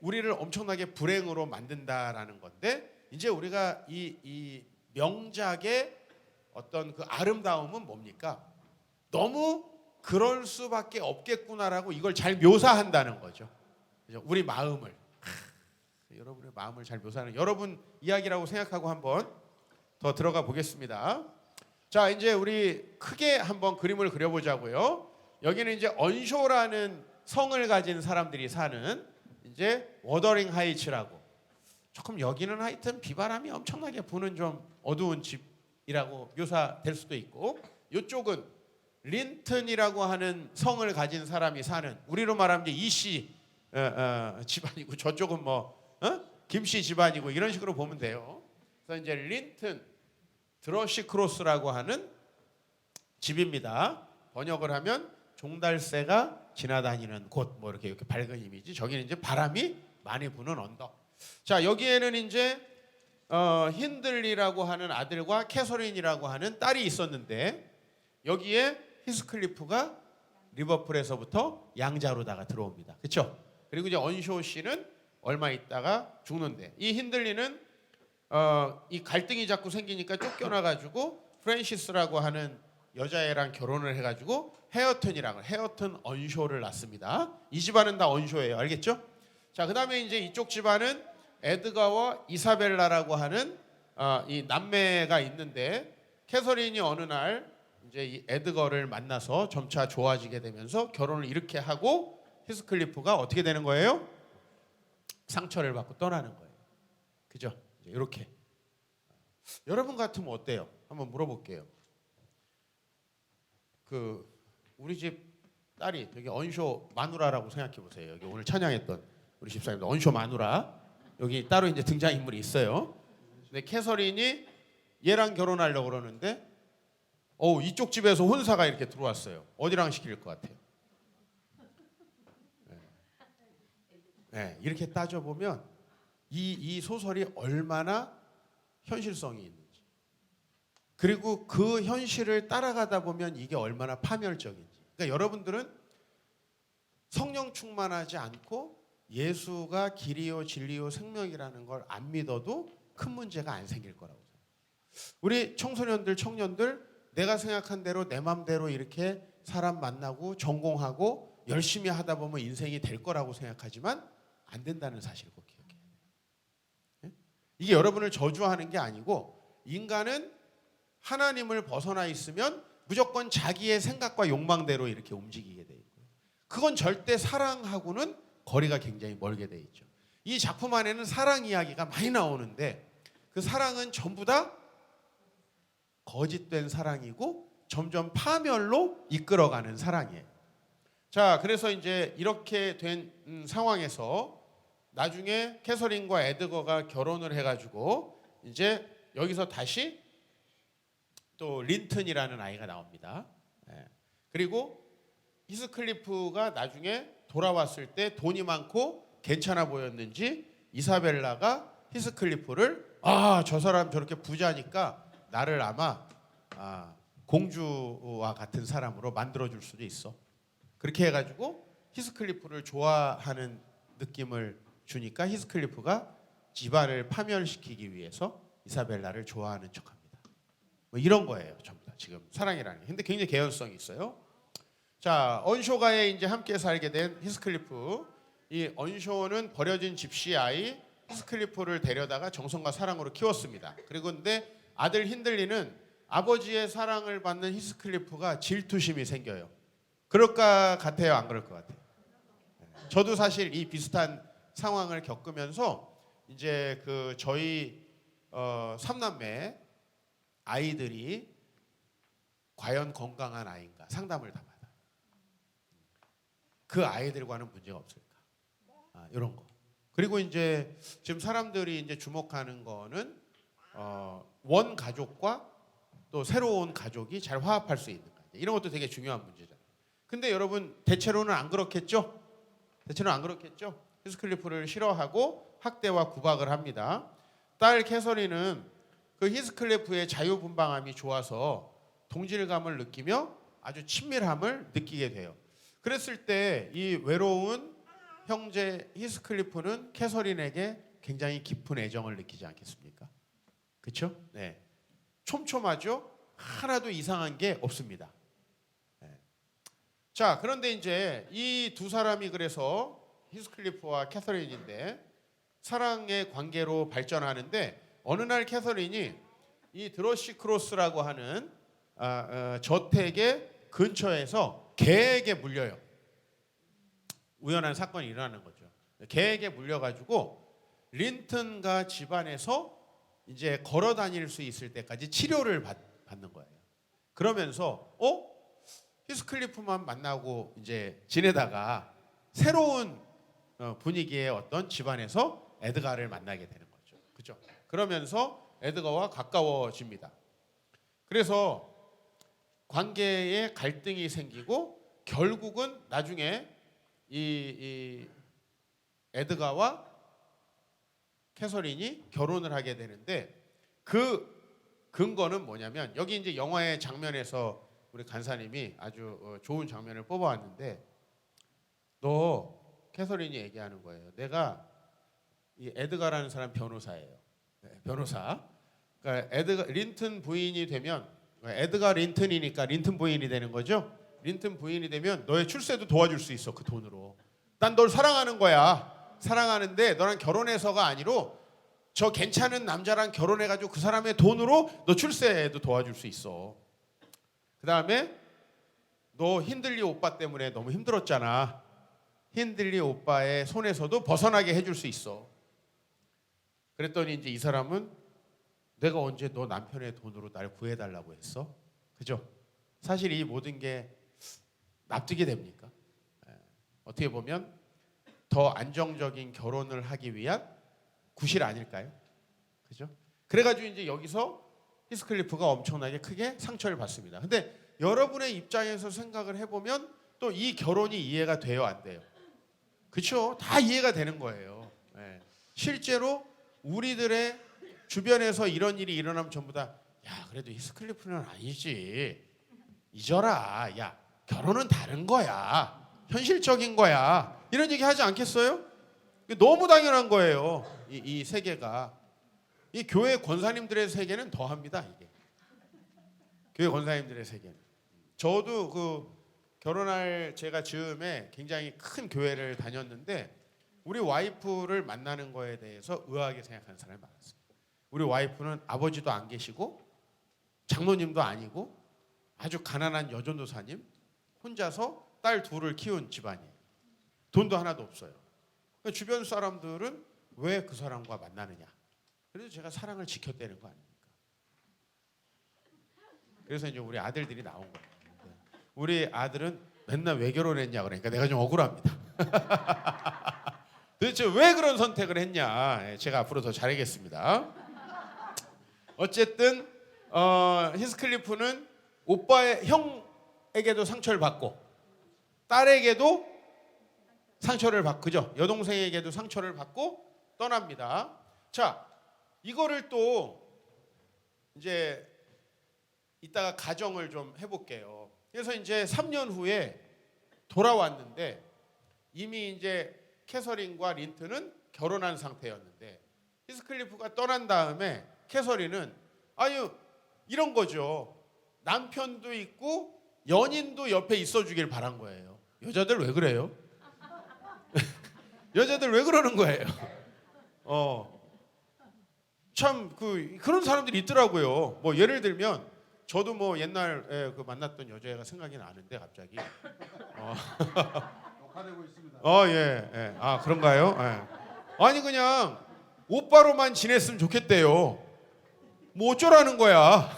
우리를 엄청나게 불행으로 만든다라는 건데 이제 우리가 이 명작의 어떤 그 아름다움은 뭡니까? 너무 그럴 수밖에 없겠구나라고 이걸 잘 묘사한다는 거죠. 그죠? 우리 마음을 여러분의 마음을 잘 묘사하는 여러분 이야기라고 생각하고 한번 더 들어가 보겠습니다. 자, 이제 우리 크게 한번 그림을 그려보자고요. 여기는 이제 언쇼라는 성을 가진 사람들이 사는 이제 워더링 하이츠라고 조금 여기는 하여튼 비바람이 엄청나게 부는 좀 어두운 집이라고 묘사될 수도 있고 이쪽은 린튼이라고 하는 성을 가진 사람이 사는 우리로 말하면 이제 이씨 집안이고 저쪽은 뭐 김씨 집안이고 이런 식으로 보면 돼요. 그래서 이제 린튼 드러시 크로스라고 하는 집입니다. 번역을 하면 종달새가 지나다니는 곳 뭐 이렇게 밝은 이미지. 저기는 이제 바람이 많이 부는 언덕. 자, 여기에는 이제 힌들리라고 하는 아들과 캐서린이라고 하는 딸이 있었는데 여기에 히스클리프가 리버풀에서부터 양자로다가 들어옵니다. 그렇죠? 그리고 이제 언쇼 씨는 얼마 있다가 죽는데 이 힌들리는 이 갈등이 자꾸 생기니까 쫓겨나가지고 프랜시스라고 하는 여자애랑 결혼을 해가지고 헤어튼 언쇼를 낳습니다. 이 집안은 다 언쇼예요. 알겠죠? 자, 그다음에 이제 이쪽 집안은 에드가와 이사벨라라고 하는 이 남매가 있는데 캐서린이 어느 날 이제 이 에드거를 만나서 점차 좋아지게 되면서 결혼을 이렇게 하고 히스클리프가 어떻게 되는 거예요? 상처를 받고 떠나는 거예요. 그죠? 이렇게. 여러분 같으면 어때요? 한번 물어볼게요. 우리 집 딸이 여기 언쇼 마누라라고 생각해 보세요. 여기 오늘 찬양했던 우리 집사님들 언쇼 마누라 여기 따로 이제 등장 인물이 있어요. 근데 캐서린이 얘랑 결혼하려고 그러는데 이쪽 집에서 혼사가 이렇게 들어왔어요. 어디랑 시킬 것 같아요? 네, 이렇게 따져보면 이 소설이 얼마나 현실성이 있는지, 그리고 그 현실을 따라가다 보면 이게 얼마나 파멸적인지. 그러니까 여러분들은 성령 충만하지 않고 예수가 길이요 진리요 생명이라는 걸 안 믿어도 큰 문제가 안 생길 거라고 생각해요. 우리 청소년들, 청년들, 내가 생각한 대로 내 맘대로 이렇게 사람 만나고 전공하고 열심히 하다 보면 인생이 될 거라고 생각하지만 안 된다는 사실을 꼭 기억해야 돼요. 이게 여러분을 저주하는 게 아니고, 인간은 하나님을 벗어나 있으면 무조건 자기의 생각과 욕망대로 이렇게 움직이게 돼 있고요. 그건 절대 사랑하고는 거리가 굉장히 멀게 돼 있죠. 이 작품 안에는 사랑 이야기가 많이 나오는데 그 사랑은 전부 다 거짓된 사랑이고 점점 파멸로 이끌어가는 사랑이에요. 자, 그래서 이제 이렇게 된 상황에서 나중에 캐서린과 에드거가 결혼을 해가지고 이제 여기서 다시 또 린튼이라는 아이가 나옵니다. 그리고 히스클리프가 나중에 돌아왔을 때 돈이 많고 괜찮아 보였는지 이사벨라가 히스클리프를 저 사람 저렇게 부자니까 나를 아마 공주와 같은 사람으로 만들어줄 수도 있어. 그렇게 해가지고 히스클리프를 좋아하는 느낌을 주니까 히스클리프가 집안을 파멸시키기 위해서 이사벨라를 좋아하는 척합니다. 뭐 이런 거예요, 전부 다 지금 사랑이라는 게. 근데 굉장히 개연성이 있어요. 자, 언쇼가에 이제 함께 살게 된 히스클리프. 이 언쇼는 버려진 집시 아이 히스클리프를 데려다가 정성과 사랑으로 키웠습니다. 그리고 근데 아들 힌들리는 아버지의 사랑을 받는 히스클리프가 질투심이 생겨요. 그럴 것 같아요, 안 그럴 것 같아요? 저도 사실 이 비슷한 상황을 겪으면서 이제 그 저희 삼남매 아이들이 과연 건강한 아이인가 상담을 다 받아요. 그 아이들과는 문제가 없을까? 이런 거. 그리고 이제 지금 사람들이 이제 주목하는 거는 원 가족과 또 새로운 가족이 잘 화합할 수 있는가, 이런 것도 되게 중요한 문제잖아요. 근데 여러분 대체로는 안 그렇겠죠? 대체로는 안 그렇겠죠? 히스클리프를 싫어하고 학대와 구박을 합니다. 딸 캐서린은 그 히스클리프의 자유분방함이 좋아서 동질감을 느끼며 아주 친밀함을 느끼게 돼요. 그랬을 때 이 외로운 형제 히스클리프는 캐서린에게 굉장히 깊은 애정을 느끼지 않겠습니까? 그렇죠? 네. 촘촘하죠? 하나도 이상한 게 없습니다. 네. 자, 그런데 이제 이 두 사람이 그래서 히스클리프와 캐서린인데 사랑의 관계로 발전하는데 어느 날 캐서린이 이 드러시 크로스라고 하는 저택의 근처에서 개에게 물려요. 우연한 사건이 일어나는 거죠. 개에게 물려가지고 린튼과 집안에서 이제 걸어 다닐 수 있을 때까지 치료를 받는 거예요. 그러면서 히스클리프만 만나고 이제 지내다가 새로운 분위기의 어떤 집안에서 에드가를 만나게 되는 거죠. 그죠? 그러면서 에드가와 가까워집니다. 그래서 관계에 갈등이 생기고 결국은 나중에 이 에드가와 캐서린이 결혼을 하게 되는데 그 근거는 뭐냐면, 여기 이제 영화의 장면에서 우리 간사님이 아주 좋은 장면을 뽑아왔는데, 너 캐서린이 얘기하는 거예요. 내가 이 에드가라는 사람 변호사예요. 네, 변호사. 그러니까 린튼 부인이 되면, 에드가 린튼이니까 린튼 부인이 되는 거죠. 린튼 부인이 되면 너의 출세도 도와줄 수 있어, 그 돈으로. 난 널 사랑하는 거야. 사랑하는데 너랑 결혼해서가 아니로 저 괜찮은 남자랑 결혼해가지고 그 사람의 돈으로 너 출세에도 도와줄 수 있어. 그 다음에 너 힌들리 오빠 때문에 너무 힘들었잖아. 힌들리 오빠의 손에서도 벗어나게 해줄 수 있어. 그랬더니 이제 이 사람은, 내가 언제 너 남편의 돈으로 날 구해달라고 했어? 그죠? 사실 이 모든 게 납득이 됩니까? 어떻게 보면 더 안정적인 결혼을 하기 위한 구실 아닐까요? 그죠? 그래가지고 이제 여기서 히스클리프가 엄청나게 크게 상처를 받습니다. 근데 여러분의 입장에서 생각을 해보면 또 이 결혼이 이해가 돼요, 안 돼요? 그렇죠? 다 이해가 되는 거예요. 예. 실제로 우리들의 주변에서 이런 일이 일어나면 전부 다 야, 그래도 히스클리프는 아니지. 잊어라. 야, 결혼은 다른 거야. 현실적인 거야. 이런 얘기 하지 않겠어요? 너무 당연한 거예요. 이 세계가. 이 교회 권사님들의 세계는 더 합니다, 이게. 교회 권사님들의 세계는. 저도 그 결혼할 제가 즈음에 굉장히 큰 교회를 다녔는데 우리 와이프를 만나는 거에 대해서 의아하게 생각하는 사람이 많았어요. 우리 와이프는 아버지도 안 계시고 장로님도 아니고 아주 가난한 여전도사님 혼자서 딸 둘을 키운 집안이에요. 돈도 하나도 없어요. 그러니까 주변 사람들은 왜 그 사람과 만나느냐. 그래서 제가 사랑을 지켰다는 거 아닙니까? 그래서 이제 우리 아들들이 나온 거예요. 우리 아들은 맨날 왜 결혼했냐 그러니까 내가 좀 억울합니다. 도대체 왜 그런 선택을 했냐. 제가 앞으로 더 잘하겠습니다. 어쨌든 히스클리프는 오빠의 형에게도 상처를 받고 딸에게도 상처를 받고 그죠? 여동생에게도 상처를 받고 떠납니다. 자, 이거를 또 이제 이따가 가정을 좀 해볼게요. 그래서 이제 3년 후에 돌아왔는데 이미 이제 캐서린과 린트는 결혼한 상태였는데 히스클리프가 떠난 다음에 캐서린은 아유 이런 거죠. 남편도 있고 연인도 옆에 있어주길 바란 거예요. 여자들 왜 그래요? 여자들 왜 그러는 거예요? 참 그런 사람들이 있더라고요. 뭐 예를 들면 저도 뭐 옛날에 그 만났던 여자애가 생각이 나는데 갑자기 녹화되고 있습니다. 예, 예. 아 그런가요? 예. 아니 그냥 오빠로만 지냈으면 좋겠대요. 뭐 어쩌라는 거야.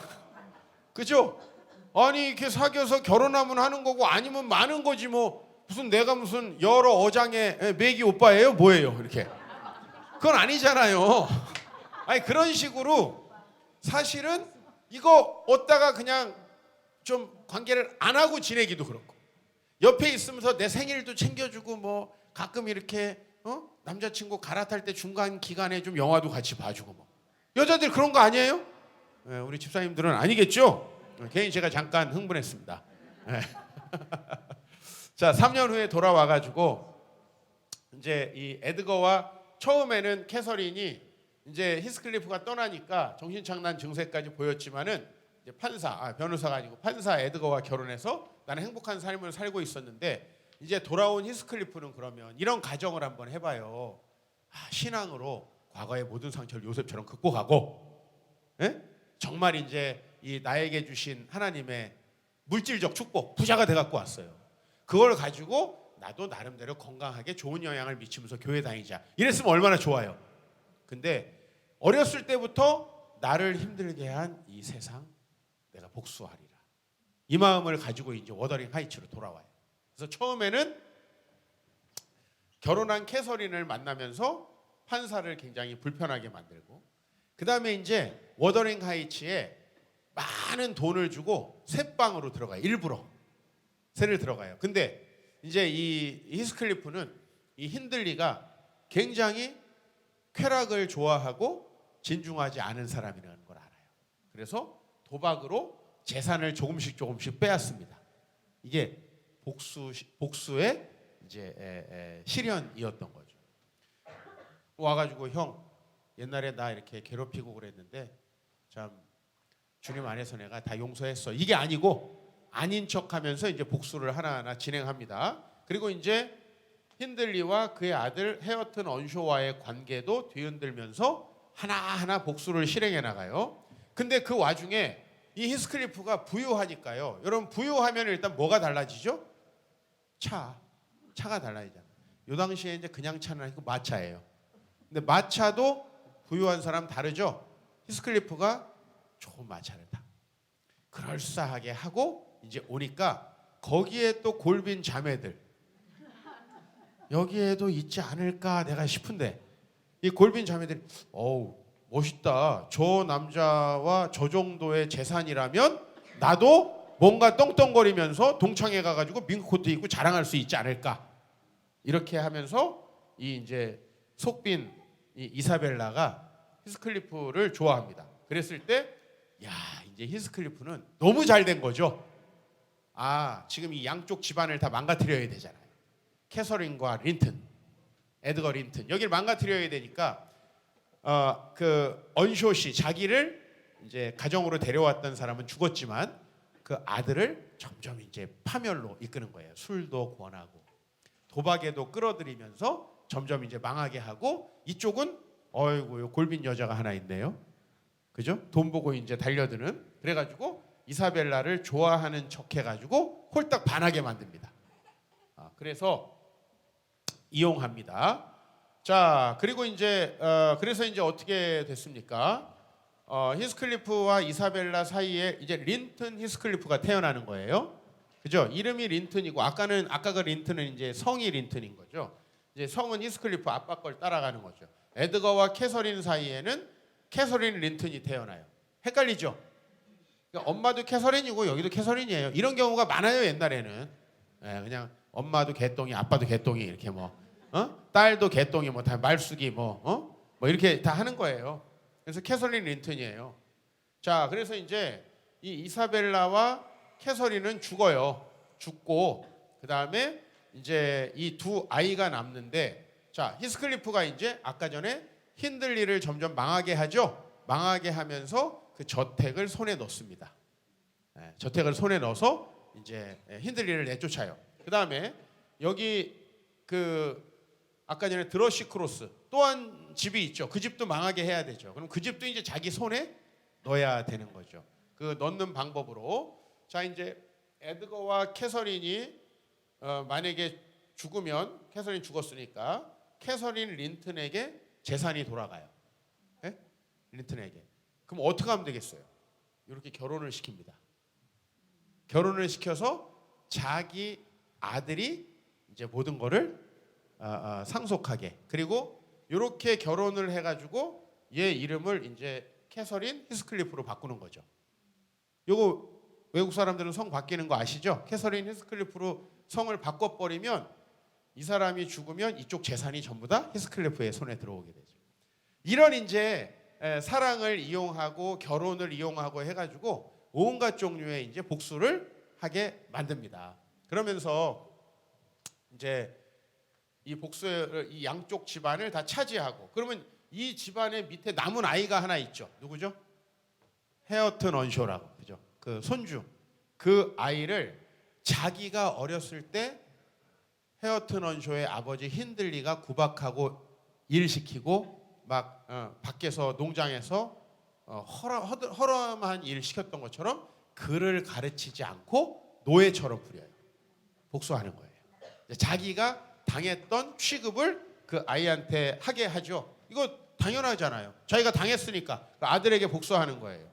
그죠? 아니 이렇게 사귀어서 결혼하면 하는 거고 아니면 많은 거지 뭐 무슨 내가 무슨 여러 어장의 매기 오빠예요? 뭐예요? 이렇게. 그건 아니잖아요. 아니 그런 식으로 사실은 이거 얻다가 그냥 좀 관계를 안 하고 지내기도 그렇고 옆에 있으면서 내 생일도 챙겨주고 뭐 가끔 이렇게 남자친구 갈아탈 때 중간 기간에 좀 영화도 같이 봐주고 뭐 여자들 그런 거 아니에요? 네, 우리 집사님들은 아니겠죠? 괜히 제가 잠깐 흥분했습니다. 네. 자, 3년 후에 돌아와가지고 이제 이 에드거와 처음에는 캐서린이 이제 히스클리프가 떠나니까 정신착란 증세까지 보였지만은 이제 변호사가 아니고 판사 에드거와 결혼해서 나는 행복한 삶을 살고 있었는데 이제 돌아온 히스클리프는 그러면 이런 가정을 한번 해봐요. 신앙으로 과거의 모든 상처를 요셉처럼 극복하고, 예? 정말 이제 이 나에게 주신 하나님의 물질적 축복 부자가 돼갖고 왔어요. 그걸 가지고 나도 나름대로 건강하게 좋은 영향을 미치면서 교회 다니자. 이랬으면 얼마나 좋아요. 근데 어렸을 때부터 나를 힘들게 한 이 세상 내가 복수하리라. 이 마음을 가지고 이제 워더링 하이츠로 돌아와요. 그래서 처음에는 결혼한 캐서린을 만나면서 판사를 굉장히 불편하게 만들고 그 다음에 이제 워더링 하이츠에 많은 돈을 주고 새방으로 들어가요. 일부러 새를 들어가요. 근데 이제 이 히스클리프는 이 힌들리가 굉장히 쾌락을 좋아하고 진중하지 않은 사람이라는 걸 알아요. 그래서 도박으로 재산을 조금씩 빼앗습니다. 이게 복수의 이제 실현이었던 거죠. 와가지고 형 옛날에 나 이렇게 괴롭히고 그랬는데 참 주님 안에서 내가 다 용서했어. 이게 아니고 아닌 척하면서 이제 복수를 하나하나 진행합니다. 그리고 이제 힌들리와 그의 아들 헤어튼 언쇼와의 관계도 뒤흔들면서 하나하나 복수를 실행해 나가요. 근데 그 와중에 이 히스클리프가 부유하니까요. 여러분 부유하면 일단 뭐가 달라지죠? 차가 달라지잖아요. 요 당시에 이제 그냥 차는 아니고 마차예요. 근데 마차도 부유한 사람 다르죠? 히스클리프가 좋은 마차를 타. 그럴싸하게 하고 이제 오니까 거기에 또 골빈 자매들 여기에도 있지 않을까 내가 싶은데 이 골빈 자매들이 멋있다. 저 남자와 저 정도의 재산이라면 나도 뭔가 떵떵거리면서 동창회 가가지고 밍크 코트 입고 자랑할 수 있지 않을까. 이렇게 하면서 이 이제 속빈 이 이사벨라가 히스클리프를 좋아합니다. 그랬을 때, 야 이제 히스클리프는 너무 잘 된 거죠. 아 지금 이 양쪽 집안을 다 망가뜨려야 되잖아요. 캐서린과 린튼, 에드거 린튼 여기를 망가뜨려야 되니까 그 언쇼시 자기를 이제 가정으로 데려왔던 사람은 죽었지만 그 아들을 점점 이제 파멸로 이끄는 거예요. 술도 권하고 도박에도 끌어들이면서 점점 이제 망하게 하고 이쪽은 어이구 골빈 여자가 하나 있네요. 그죠? 돈 보고 이제 달려드는 그래가지고 이사벨라를 좋아하는 척 해가지고 홀딱 반하게 만듭니다. 그래서 이용합니다. 자 그리고 이제 그래서 이제 어떻게 됐습니까? 히스클리프와 이사벨라 사이에 이제 린튼 히스클리프가 태어나는 거예요. 그죠? 이름이 린튼이고 아까 린튼은 이제 성이 린튼인 거죠. 이제 성은 히스클리프 아빠 걸 따라가는 거죠. 에드거와 캐서린 사이에는 캐서린 린튼이 태어나요. 헷갈리죠? 그러니까 엄마도 캐서린이고 여기도 캐서린이에요. 이런 경우가 많아요 옛날에는. 그냥 엄마도 개똥이 아빠도 개똥이 이렇게 뭐 딸도 개똥이 뭐 다 말숙이 뭐 이렇게 다 하는 거예요. 그래서 캐서린 린튼이에요. 자 그래서 이제 이 이사벨라와 캐서린은 죽어요. 죽고 그 다음에 이제 이 두 아이가 남는데 자 히스클리프가 이제 아까 전에 힌들리를 점점 망하게 하죠. 망하게 하면서 그 저택을 손에 넣습니다. 저택을 손에 넣어서 이제 힌들리를 내쫓아요. 그 다음에 여기 그 아까 전에 드러시 크로스 또한 집이 있죠. 그 집도 망하게 해야 되죠. 그럼 그 집도 이제 자기 손에 넣어야 되는 거죠. 그 넣는 방법으로 자 이제 에드거와 캐서린이 만약에 죽으면 캐서린 죽었으니까 캐서린 린튼에게 재산이 돌아가요. 네? 린튼에게. 그럼 어떻게 하면 되겠어요? 이렇게 결혼을 시킵니다. 결혼을 시켜서 자기 아들이 이제 모든 거를 상속하게 그리고 이렇게 결혼을 해가지고 얘 이름을 이제 캐서린 히스클리프로 바꾸는 거죠. 요거 외국 사람들은 성 바뀌는 거 아시죠? 캐서린 히스클리프로 성을 바꿔버리면 이 사람이 죽으면 이쪽 재산이 전부 다 히스클리프의 손에 들어오게 되죠. 이런 이제 사랑을 이용하고 결혼을 이용하고 해가지고 온갖 종류의 이제 복수를 하게 만듭니다. 그러면서 이제 이 복수의 이 양쪽 집안을 다 차지하고 그러면 이 집안의 밑에 남은 아이가 하나 있죠. 누구죠? 헤어튼 언쇼라고 그죠? 그 손주 그 아이를 자기가 어렸을 때 헤어튼 언쇼의 아버지 힌들리가 구박하고 일시키고 막 밖에서 농장에서 허름한 일 시켰던 것처럼 그를 가르치지 않고 노예처럼 부려요. 복수하는 거예요. 자기가 당했던 취급을 그 아이한테 하게 하죠. 이거 당연하잖아요. 자기가 당했으니까 아들에게 복수하는 거예요.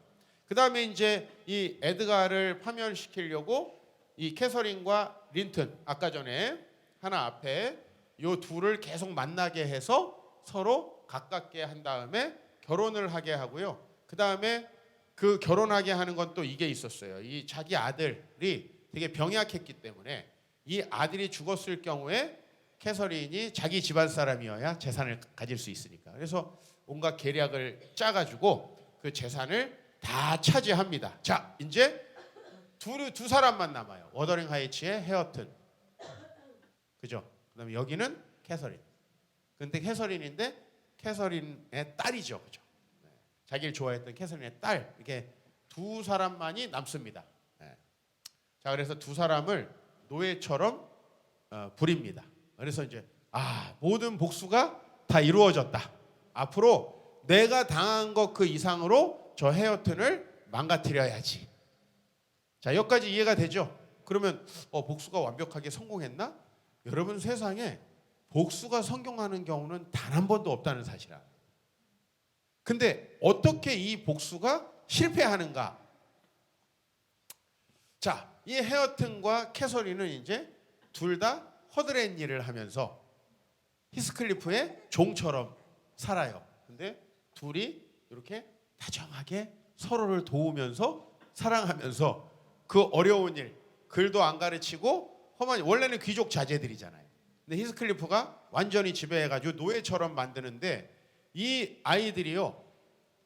그 다음에 이제 이 에드가를 파멸시키려고 이 캐서린과 린튼 아까 전에 하나 앞에 요 둘을 계속 만나게 해서 서로 가깝게 한 다음에 결혼을 하게 하고요. 그 다음에 그 결혼하게 하는 건 또 이게 있었어요. 이 자기 아들이 되게 병약했기 때문에 이 아들이 죽었을 경우에 캐서린이 자기 집안 사람이어야 재산을 가질 수 있으니까. 그래서 온갖 계략을 짜가지고 그 재산을 다 차지합니다. 자, 이제 두 사람만 남아요. 워더링 하이츠의 헤어튼, 그죠? 그다음에 여기는 캐서린. 근데 캐서린인데 캐서린의 딸이죠, 그죠? 자기를 좋아했던 캐서린의 딸 이렇게 두 사람만이 남습니다. 자, 그래서 두 사람을 노예처럼 부립니다. 그래서 이제 모든 복수가 다 이루어졌다. 앞으로 내가 당한 것 그 이상으로 저 헤어튼을 망가뜨려야지. 자, 여기까지 이해가 되죠? 그러면 복수가 완벽하게 성공했나? 여러분 세상에 복수가 성공하는 경우는 단 한 번도 없다는 사실이야. 근데 어떻게 이 복수가 실패하는가? 자, 이 헤어튼과 캐서린은 이제 둘 다 허드렛 일을 하면서 히스클리프의 종처럼 살아요. 근데 둘이 이렇게 다정하게 서로를 도우면서 사랑하면서 그 어려운 일, 글도 안 가르치고 험한 원래는 귀족 자제들이잖아요. 근데 히스클리프가 완전히 지배해가지고 노예처럼 만드는데 이 아이들이요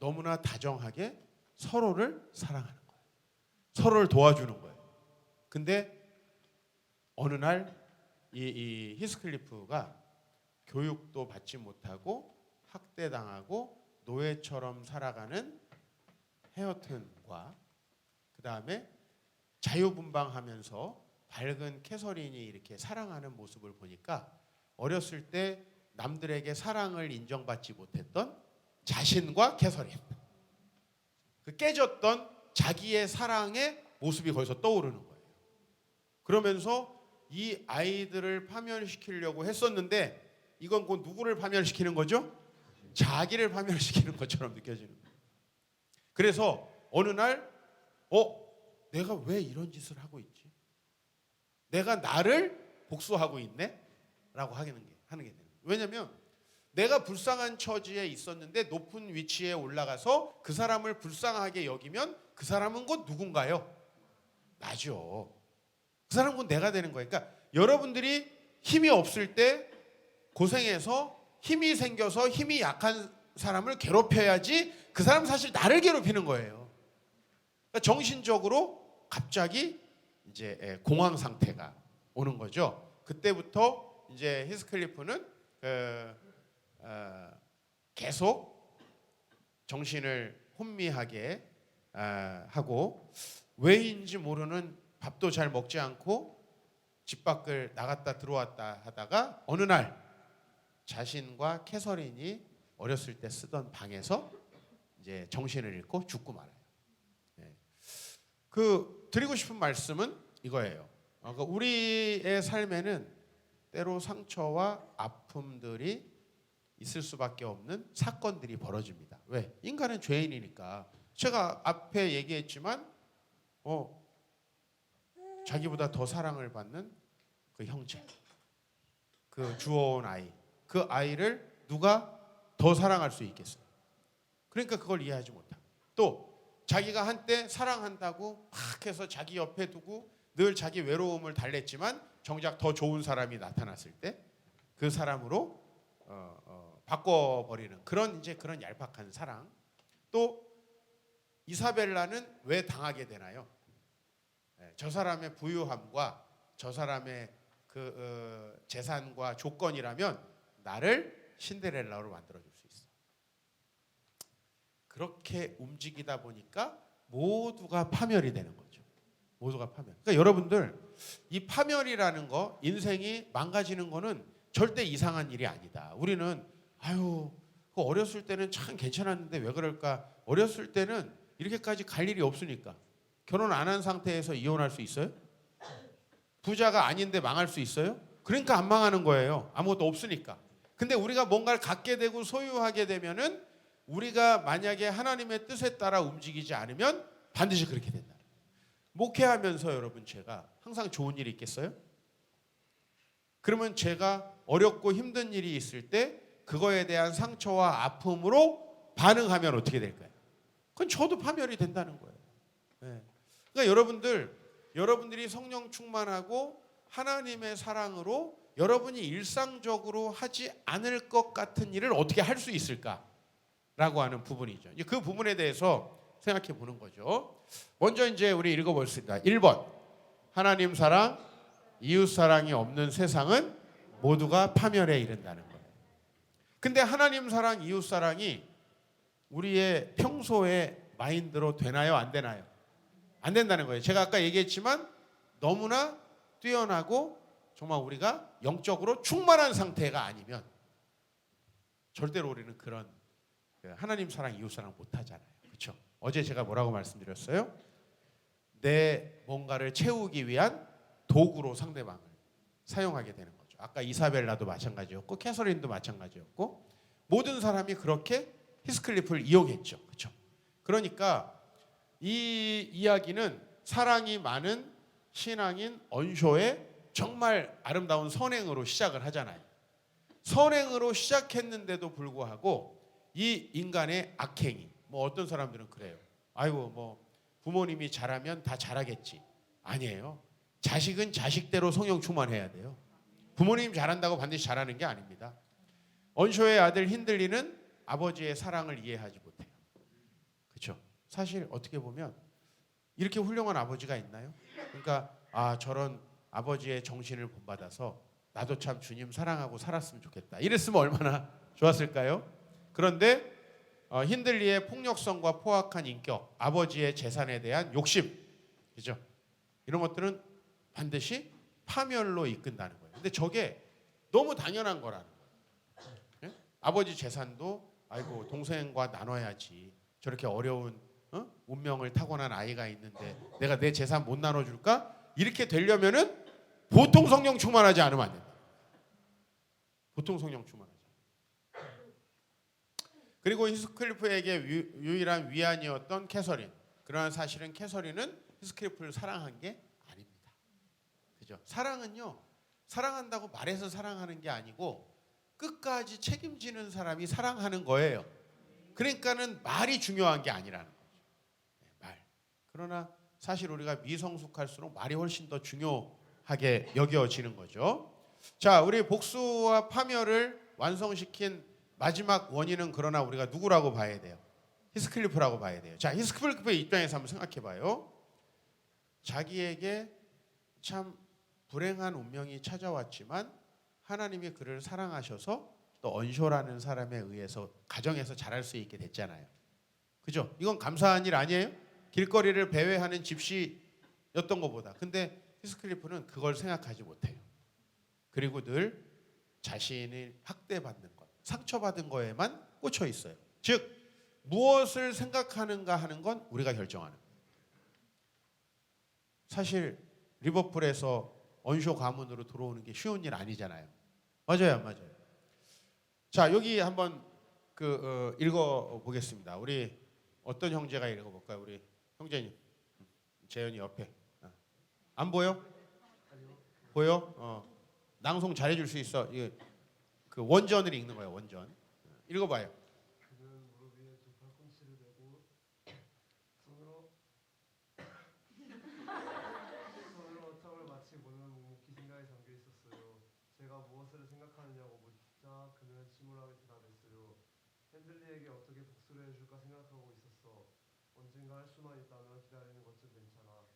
너무나 다정하게 서로를 사랑하는 거예요. 서로를 도와주는 거예요. 근데 어느 날 이 히스클리프가 교육도 받지 못하고 학대당하고 노예처럼 살아가는 헤어튼과 그 다음에 자유분방하면서 밝은 캐서린이 이렇게 사랑하는 모습을 보니까 어렸을 때 남들에게 사랑을 인정받지 못했던 자신과 캐서린, 그 깨졌던 자기의 사랑의 모습이 거기서 떠오르는 거예요. 그러면서 이 아이들을 파멸시키려고 했었는데 이건 곧 누구를 파멸시키는 거죠? 자기를 파멸시키는 것처럼 느껴지는 거예요. 그래서 어느 날 내가 왜 이런 짓을 하고 있지? 내가 나를 복수하고 있네? 라고 하게 되는 거예요. 왜냐하면 내가 불쌍한 처지에 있었는데 높은 위치에 올라가서 그 사람을 불쌍하게 여기면 그 사람은 곧 누군가요? 나죠. 그 사람은 곧 내가 되는 거예요. 그러니까 여러분들이 힘이 없을 때 고생해서 힘이 생겨서 힘이 약한 사람을 괴롭혀야지 그 사람 사실 나를 괴롭히는 거예요. 그러니까 정신적으로 갑자기 이제 공황 상태가 오는 거죠. 그때부터 이제 히스클리프는 계속 정신을 혼미하게 하고 왜인지 모르는 밥도 잘 먹지 않고 집 밖을 나갔다 들어왔다 하다가 어느 날 자신과 캐서린이 어렸을 때 쓰던 방에서 이제 정신을 잃고 죽고 말아요. 그 드리고 싶은 말씀은 이거예요. 그러니까 우리의 삶에는 때로 상처와 아픔들이 있을 수밖에 없는 사건들이 벌어집니다. 왜? 인간은 죄인이니까. 제가 앞에 얘기했지만 자기보다 더 사랑을 받는 그 형제, 그 주워온 아이, 그 아이를 누가 더 사랑할 수 있겠어요? 그러니까 그걸 이해하지 못하고 또 자기가 한때 사랑한다고 막 해서 자기 옆에 두고 늘 자기 외로움을 달랬지만 정작 더 좋은 사람이 나타났을 때 그 사람으로 바꿔버리는 그런 이제 그런 얄팍한 사랑. 또 이사벨라는 왜 당하게 되나요? 저 사람의 부유함과 저 사람의 그 재산과 조건이라면 나를 신데렐라로 만들어줄 수 있어. 그렇게 움직이다 보니까 모두가 파멸이 되는 거죠. 모두가 파멸. 그러니까 여러분들 이 파멸이라는 거, 인생이 망가지는 거는 절대 이상한 일이 아니다. 우리는 그 어렸을 때는 참 괜찮았는데 왜 그럴까? 어렸을 때는 이렇게까지 갈 일이 없으니까. 결혼 안 한 상태에서 이혼할 수 있어요? 부자가 아닌데 망할 수 있어요? 그러니까 안 망하는 거예요. 아무것도 없으니까. 근데 우리가 뭔가를 갖게 되고 소유하게 되면은 우리가 만약에 하나님의 뜻에 따라 움직이지 않으면 반드시 그렇게 된다. 목회하면서 여러분 제가 항상 좋은 일이 있겠어요? 그러면 제가 어렵고 힘든 일이 있을 때 그거에 대한 상처와 아픔으로 반응하면 어떻게 될까요? 그건 저도 파멸이 된다는 거예요. 네. 그러니까 여러분들이 성령 충만하고 하나님의 사랑으로 여러분이 일상적으로 하지 않을 것 같은 일을 어떻게 할 수 있을까라고 하는 부분이죠. 그 부분에 대해서 생각해 보는 거죠. 먼저 이제 우리 읽어보겠습니다. 1번 하나님 사랑, 이웃 사랑이 없는 세상은 모두가 파멸에 이른다는 거예요. 근데 하나님 사랑, 이웃 사랑이 우리의 평소의 마인드로 되나요? 안 되나요? 안 된다는 거예요. 제가 아까 얘기했지만 너무나 뛰어나고 정말 우리가 영적으로 충만한 상태가 아니면 절대로 우리는 그런 하나님 사랑, 이웃 사랑 못 하잖아요. 그렇죠? 어제 제가 뭐라고 말씀드렸어요? 내 뭔가를 채우기 위한 도구로 상대방을 사용하게 되는 거죠. 아까 이사벨라도 마찬가지였고 캐서린도 마찬가지였고 모든 사람이 그렇게 히스클리프를 이용했죠. 그렇죠? 그러니까 이 이야기는 사랑이 많은 신앙인 언쇼의 정말 아름다운 선행으로 시작을 하잖아요. 선행으로 시작했는데도 불구하고 이 인간의 악행이 뭐 어떤 사람들은 그래요. 아이고 뭐 부모님이 잘하면 다 잘하겠지. 아니에요. 자식은 자식대로 성령 충만해야 돼요. 부모님 잘한다고 반드시 잘하는 게 아닙니다. 언쇼의 아들 힌들리는 아버지의 사랑을 이해하지 못해요. 그렇죠? 사실 어떻게 보면 이렇게 훌륭한 아버지가 있나요? 그러니까 저런 아버지의 정신을 본받아서 나도 참 주님 사랑하고 살았으면 좋겠다. 이랬으면 얼마나 좋았을까요? 그런데 힌들리의 폭력성과 포악한 인격, 아버지의 재산에 대한 욕심, 그죠? 이런 것들은 반드시 파멸로 이끈다는 거예요. 근데 저게 너무 당연한 거라는 거예요. 예? 아버지 재산도 아이고 동생과 나눠야지. 저렇게 어려운 운명을 타고난 아이가 있는데 내가 내 재산 못 나눠줄까? 이렇게 되려면은 보통 성령 충만하지 않으면 안 된다. 보통 성령 충만하지. 그리고 히스클리프에게 유일한 위안이었던 캐서린. 그러나 사실은 캐서린은 히스클리프를 사랑한 게 아닙니다. 그죠? 사랑은요, 사랑한다고 말해서 사랑하는 게 아니고 끝까지 책임지는 사람이 사랑하는 거예요. 그러니까는 말이 중요한 게 아니라는 거죠. 네, 말. 그러나 사실 우리가 미성숙할수록 말이 훨씬 더 중요하게 여겨지는 거죠. 자, 우리 복수와 파멸을 완성시킨 마지막 원인은 그러나 우리가 누구라고 봐야 돼요? 히스클리프라고 봐야 돼요. 자, 히스클리프의 입장에서 한번 생각해 봐요. 자기에게 참 불행한 운명이 찾아왔지만 하나님이 그를 사랑하셔서 또 언쇼라는 사람에 의해서 가정에서 자랄 수 있게 됐잖아요. 그죠? 이건 감사한 일 아니에요? 길거리를 배회하는 집시였던 것보다. 근데 히스클리프는 그걸 생각하지 못해요. 그리고 늘 자신이 학대받는 것, 상처받은 거에만 꽂혀 있어요. 즉 무엇을 생각하는가 하는 건 우리가 결정하는 거예요. 사실 리버풀에서 언쇼 가문으로 들어오는 게 쉬운 일 아니잖아요. 맞아요, 안 맞아요? 자, 여기 한번 읽어 보겠습니다. 우리 어떤 형제가 읽어 볼까요? 우리 형제님, 재현이 옆에. 안 보여? 보여? 낭송 잘해줄 수 있어. 그 원전을 읽는 거예요. 원전. 읽어봐요. 그는 무릎 위에 두 팔꿈치를 대고 손으로 어탕을 마치 보는 묵묵히 생각에 잠겨 있었어요. 제가 무엇을 생각하느냐고 묻자 그는 침울하게 대답했어요. 핸들리에게 어떻게 복수를 해줄까 생각하고 있었어. 언젠가 할 수만 있다면 기다리는 것쯤 괜찮아.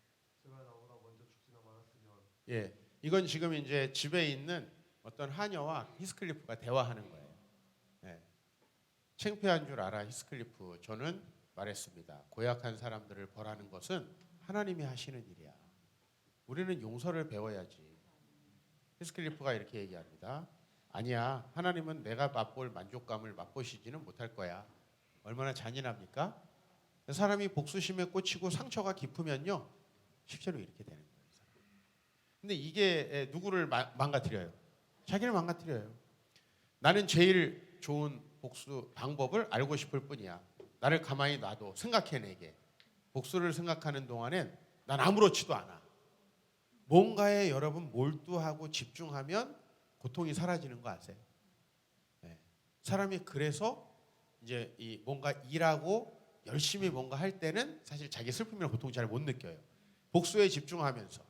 제발 나보다 먼저 죽지나 말았으면. 예, 이건 지금 이제 집에 있는 어떤 하녀와 히스클리프가 대화하는 거예요. 예. 창피한 줄 알아 히스클리프. 저는 말했습니다. 고약한 사람들을 벌하는 것은 하나님이 하시는 일이야. 우리는 용서를 배워야지. 히스클리프가 이렇게 얘기합니다. 아니야, 하나님은 내가 맛볼 만족감을 맛보시지는 못할 거야. 얼마나 잔인합니까? 사람이 복수심에 꽂히고 상처가 깊으면요 실제로 이렇게 되는 거예요. 근데 이게 누구를 망가뜨려요? 자기를 망가뜨려요. 나는 제일 좋은 복수 방법을 알고 싶을 뿐이야. 나를 가만히 놔도 생각해내게. 복수를 생각하는 동안엔 난 아무렇지도 않아. 뭔가에 여러분 몰두하고 집중하면 고통이 사라지는 거 아세요? 네. 사람이 그래서 이제 이 뭔가 일하고 열심히 뭔가 할 때는 사실 자기 슬픔이나 고통을 잘 못 느껴요. 복수에 집중하면서.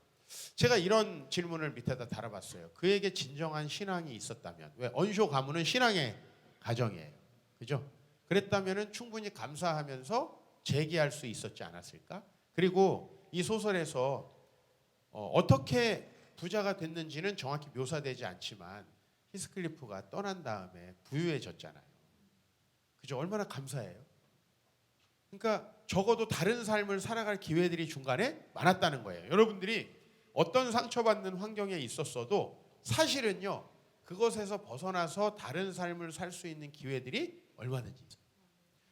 제가 이런 질문을 밑에다 달아봤어요. 그에게 진정한 신앙이 있었다면, 왜 언쇼 가문은 신앙의 가정이에요, 그죠? 그랬다면은 충분히 감사하면서 재기할 수 있었지 않았을까? 그리고 이 소설에서 어떻게 부자가 됐는지는 정확히 묘사되지 않지만 히스클리프가 떠난 다음에 부유해졌잖아요. 그죠? 얼마나 감사해요. 그러니까 적어도 다른 삶을 살아갈 기회들이 중간에 많았다는 거예요. 여러분들이 어떤 상처받는 환경에 있었어도 사실은요 그것에서 벗어나서 다른 삶을 살 수 있는 기회들이 얼마든지 있어요.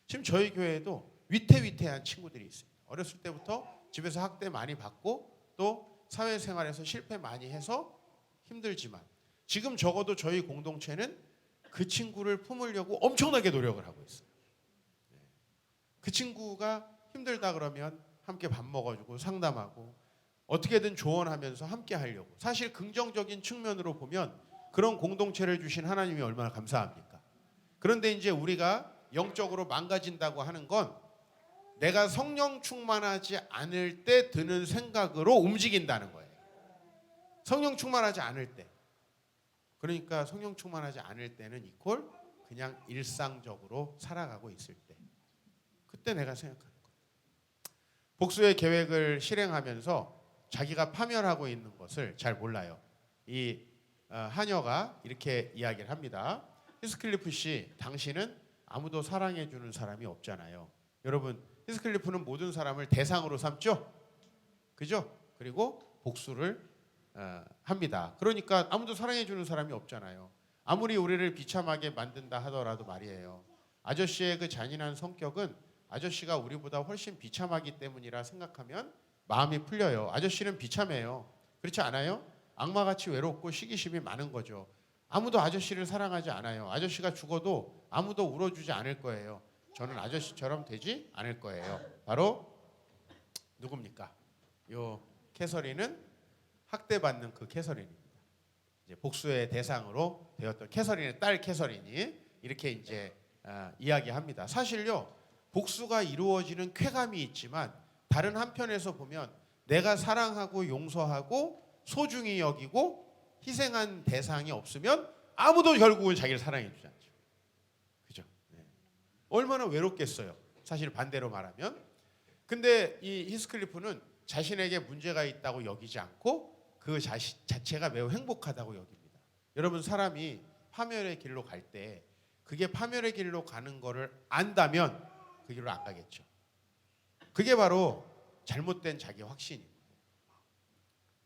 지금 저희 교회에도 위태위태한 친구들이 있습니다. 어렸을 때부터 집에서 학대 많이 받고 또 사회생활에서 실패 많이 해서 힘들지만 지금 적어도 저희 공동체는 그 친구를 품으려고 엄청나게 노력을 하고 있어요. 그 친구가 힘들다 그러면 함께 밥 먹어주고 상담하고 어떻게든 조언하면서 함께 하려고. 사실 긍정적인 측면으로 보면 그런 공동체를 주신 하나님이 얼마나 감사합니까? 그런데 이제 우리가 영적으로 망가진다고 하는 건 내가 성령 충만하지 않을 때 드는 생각으로 움직인다는 거예요. 성령 충만하지 않을 때. 그러니까 성령 충만하지 않을 때는 이퀄 그냥 일상적으로 살아가고 있을 때. 그때 내가 생각하는 거예요. 복수의 계획을 실행하면서 자기가 파멸하고 있는 것을 잘 몰라요. 이 하녀가 이렇게 이야기를 합니다. 히스클리프 씨, 당신은 아무도 사랑해주는 사람이 없잖아요. 여러분, 히스클리프는 모든 사람을 대상으로 삼죠? 그죠? 그리고 복수를 합니다. 그러니까 아무도 사랑해주는 사람이 없잖아요. 아무리 우리를 비참하게 만든다 하더라도 말이에요. 아저씨의 그 잔인한 성격은 아저씨가 우리보다 훨씬 비참하기 때문이라 생각하면 마음이 풀려요. 아저씨는 비참해요. 그렇지 않아요? 악마같이 외롭고 시기심이 많은 거죠. 아무도 아저씨를 사랑하지 않아요. 아저씨가 죽어도 아무도 울어주지 않을 거예요. 저는 아저씨처럼 되지 않을 거예요. 바로 누굽니까? 요 캐서린은 학대받는 그 캐서린입니다. 이제 복수의 대상으로 되었던 캐서린의 딸 캐서린이 이렇게 이제 이야기합니다. 사실요, 복수가 이루어지는 쾌감이 있지만 다른 한편에서 보면 내가 사랑하고 용서하고 소중히 여기고 희생한 대상이 없으면 아무도 결국은 자기를 사랑해 주지 않죠. 그죠? 네. 얼마나 외롭겠어요. 사실 반대로 말하면. 근데 이 히스클리프는 자신에게 문제가 있다고 여기지 않고 그 자체가 매우 행복하다고 여깁니다. 여러분, 사람이 파멸의 길로 갈 때 그게 파멸의 길로 가는 거를 안다면 그 길로 안 가겠죠. 그게 바로 잘못된 자기 확신입니다.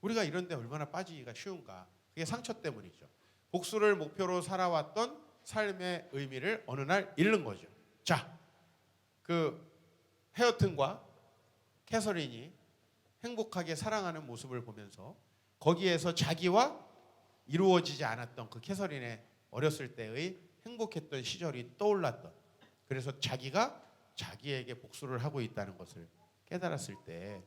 우리가 이런 데 얼마나 빠지기가 쉬운가. 그게 상처 때문이죠. 복수를 목표로 살아왔던 삶의 의미를 어느 날 잃는 거죠. 자, 그 헤어튼과 캐서린이 행복하게 사랑하는 모습을 보면서 거기에서 자기와 이루어지지 않았던 그 캐서린의 어렸을 때의 행복했던 시절이 떠올랐던, 그래서 자기가 자기에게 복수를 하고 있다는 것을 깨달았을 때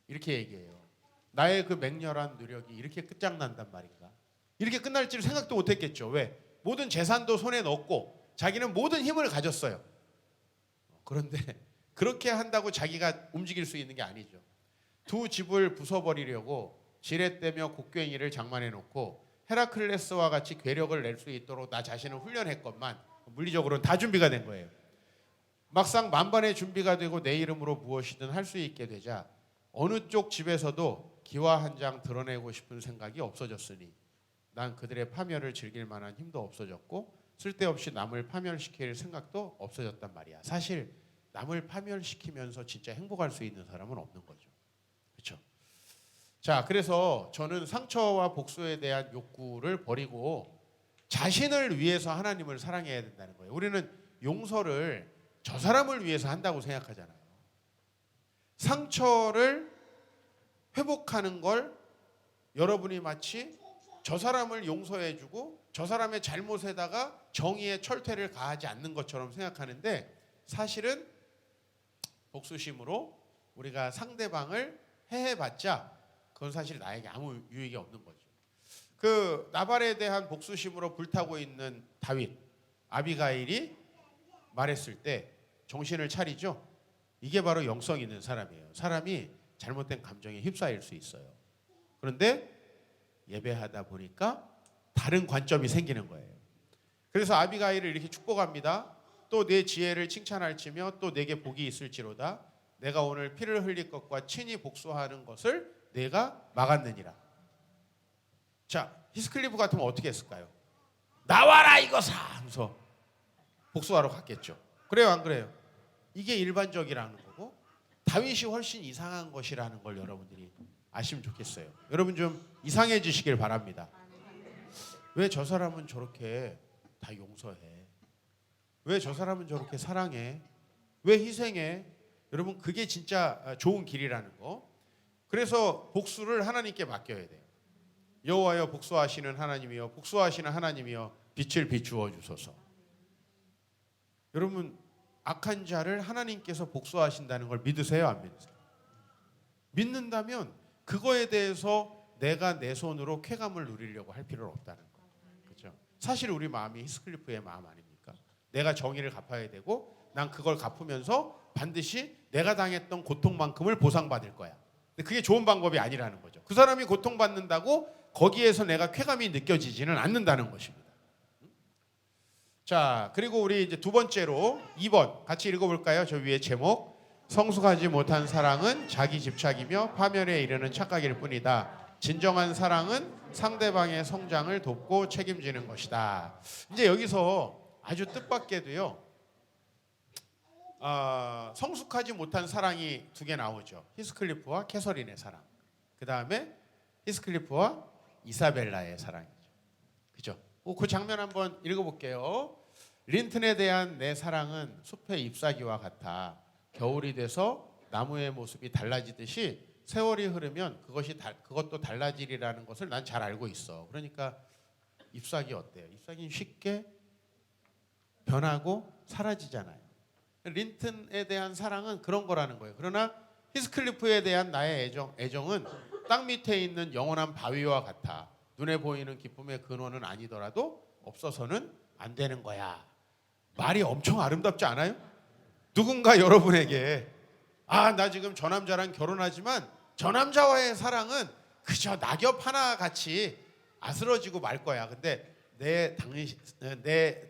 이렇게 얘기해요. 나의 그 맹렬한 노력이 이렇게 끝장난단 말인가? 이렇게 끝날 줄 생각도 못했겠죠. 왜? 모든 재산도 손에 넣었고 자기는 모든 힘을 가졌어요. 그런데 그렇게 한다고 자기가 움직일 수 있는 게 아니죠. 두 집을 부숴버리려고 지렛대며 곡괭이를 장만해 놓고 헤라클레스와 같이 괴력을 낼 수 있도록 나 자신을 훈련했건만 물리적으로는 다 준비가 된 거예요. 막상 만반의 준비가 되고 내 이름으로 무엇이든 할 수 있게 되자 어느 쪽 집에서도 기와 한 장 드러내고 싶은 생각이 없어졌으니 난 그들의 파멸을 즐길 만한 힘도 없어졌고 쓸데없이 남을 파멸시킬 생각도 없어졌단 말이야. 사실 남을 파멸시키면서 진짜 행복할 수 있는 사람은 없는 거죠. 그렇죠? 자, 그래서 저는 상처와 복수에 대한 욕구를 버리고 자신을 위해서 하나님을 사랑해야 된다는 거예요. 우리는 용서를 저 사람을 위해서 한다고 생각하잖아요. 상처를 회복하는 걸 여러분이 마치 저 사람을 용서해주고 저 사람의 잘못에다가 정의의 철퇴를 가하지 않는 것처럼 생각하는데, 사실은 복수심으로 우리가 상대방을 해해봤자 그건 사실 나에게 아무 유익이 없는 거죠. 그 나발에 대한 복수심으로 불타고 있는 다윗, 아비가일이 말했을 때 정신을 차리죠. 이게 바로 영성 있는 사람이에요. 사람이 잘못된 감정에 휩싸일 수 있어요. 그런데 예배하다 보니까 다른 관점이 생기는 거예요. 그래서 아비가일을 이렇게 축복합니다. 또 내 지혜를 칭찬할지며 또 내게 복이 있을지로다. 내가 오늘 피를 흘릴 것과 친히 복수하는 것을 내가 막았느니라. 자, 히스클리프 같으면 어떻게 했을까요? 나와라 이거사 하면서 복수하러 갔겠죠. 그래요, 안 그래요? 이게 일반적이라는 거고 다윗이 훨씬 이상한 것이라는 걸 여러분들이 아시면 좋겠어요. 여러분 좀 이상해지시길 바랍니다. 왜 저 사람은 저렇게 다 용서해? 왜 저 사람은 저렇게 사랑해? 왜 희생해? 여러분, 그게 진짜 좋은 길이라는 거. 그래서 복수를 하나님께 맡겨야 돼요. 여호와여 복수하시는 하나님이여, 복수하시는 하나님이여, 빛을 비추어 주소서. 여러분, 악한 자를 하나님께서 복수하신다는 걸 믿으세요, 안 믿으세요? 믿는다면 그거에 대해서 내가 내 손으로 쾌감을 누리려고 할 필요는 없다는 거예요. 그렇죠? 사실 우리 마음이 히스클리프의 마음 아닙니까? 내가 정의를 갚아야 되고 난 그걸 갚으면서 반드시 내가 당했던 고통만큼을 보상받을 거야. 근데 그게 좋은 방법이 아니라는 거죠. 그 사람이 고통받는다고 거기에서 내가 쾌감이 느껴지지는 않는다는 것입니다. 자, 그리고 우리 이제 두 번째로 2번 같이 읽어볼까요? 저 위에 제목, 성숙하지 못한 사랑은 자기 집착이며 파멸에 이르는 착각일 뿐이다. 진정한 사랑은 상대방의 성장을 돕고 책임지는 것이다. 이제 여기서 아주 뜻밖에도요, 성숙하지 못한 사랑이 두 개 나오죠. 히스클리프와 캐서린의 사랑. 그 다음에 히스클리프와 이사벨라의 사랑이죠. 그죠? 그 장면 한번 읽어볼게요. 린튼에 대한 내 사랑은 숲의 잎사귀와 같아. 겨울이 돼서 나무의 모습이 달라지듯이 세월이 흐르면 그것도 달라지리라는 것을 난 잘 알고 있어. 그러니까 잎사귀 어때요? 잎사귀는 쉽게 변하고 사라지잖아요. 린튼에 대한 사랑은 그런 거라는 거예요. 그러나 히스클리프에 대한 나의 애정은 땅 밑에 있는 영원한 바위와 같아. 눈에 보이는 기쁨의 근원은 아니더라도 없어서는 안 되는 거야. 말이 엄청 아름답지 않아요? 누군가 여러분에게 나 지금 저 남자랑 결혼하지만 저 남자와의 사랑은 그저 낙엽 하나 같이 아스러지고 말 거야. 근데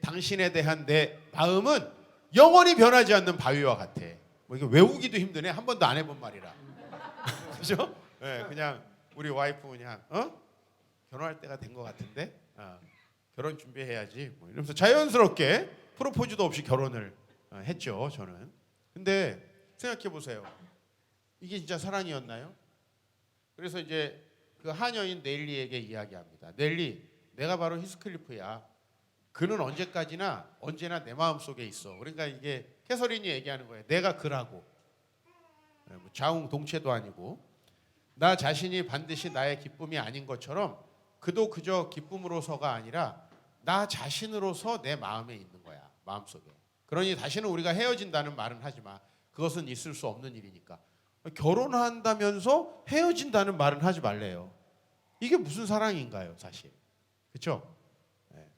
당신에 대한 내 마음은 영원히 변하지 않는 바위와 같아. 뭐 이게 외우기도 힘드네. 한 번도 안 해본 말이라. 그죠? 네, 그냥 우리 와이프 그냥 결혼할 때가 된 것 같은데 결혼 준비해야지. 뭐 이러면서 자연스럽게 프로포즈도 없이 결혼을 했죠. 저는. 근데 생각해 보세요. 이게 진짜 사랑이었나요? 그래서 이제 그 하녀인 넬리에게 이야기합니다. 넬리, 내가 바로 히스클리프야. 그는 언제나 내 마음 속에 있어. 그러니까 이게 캐서린이 얘기하는 거예요. 내가 그라고. 자웅동체도 아니고 나 자신이 반드시 나의 기쁨이 아닌 것처럼 그도 그저 기쁨으로서가 아니라 나 자신으로서 내 마음에 있는 거야. 마음속에. 그러니 다시는 우리가 헤어진다는 말은 하지 마. 그것은 있을 수 없는 일이니까. 결혼한다면서 헤어진다는 말은 하지 말래요. 이게 무슨 사랑인가요, 사실? 그렇죠? 네.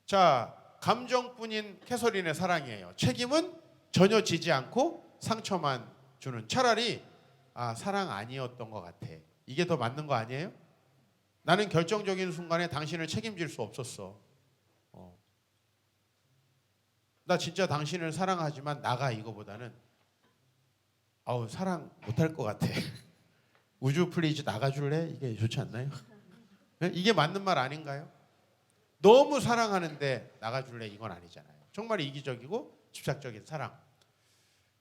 자, 감정뿐인 캐서린의 사랑이에요. 책임은 전혀 지지 않고 상처만 주는. 차라리 사랑 아니었던 것 같아. 이게 더 맞는 거 아니에요? 나는 결정적인 순간에 당신을 책임질 수 없었어. 나 진짜 당신을 사랑하지만 나가 이거보다는 사랑 못할 것 같아. 우주 플리즈 나가줄래? 이게 좋지 않나요? 이게 맞는 말 아닌가요? 너무 사랑하는데 나가줄래? 이건 아니잖아요. 정말 이기적이고 집착적인 사랑.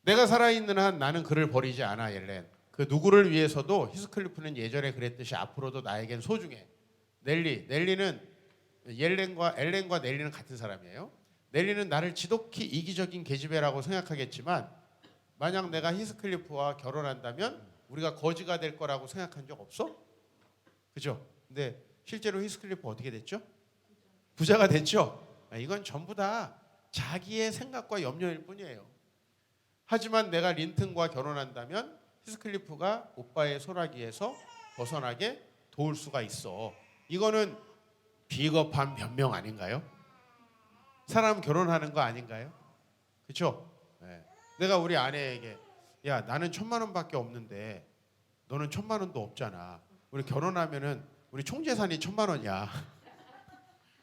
내가 살아있는 한 나는 그를 버리지 않아, 옐렌. 그 누구를 위해서도 히스클리프는 예전에 그랬듯이 앞으로도 나에겐 소중해. 엘렌과 넬리는 같은 사람이에요. 넬리는 나를 지독히 이기적인 계집애라고 생각하겠지만 만약 내가 히스클리프와 결혼한다면 우리가 거지가 될 거라고 생각한 적 없어? 그죠? 근데 실제로 히스클리프 어떻게 됐죠? 부자가 됐죠? 이건 전부 다 자기의 생각과 염려일 뿐이에요. 하지만 내가 린튼과 결혼한다면 히스클리프가 오빠의 소라기에서 벗어나게 도울 수가 있어. 이거는 비겁한 변명 아닌가요? 사람 결혼하는 거 아닌가요? 그렇죠? 네. 내가 우리 아내에게 야 나는 1,000만 원밖에 없는데 너는 1,000만 원도 없잖아. 우리 결혼하면은 우리 총재산이 1,000만 원이야.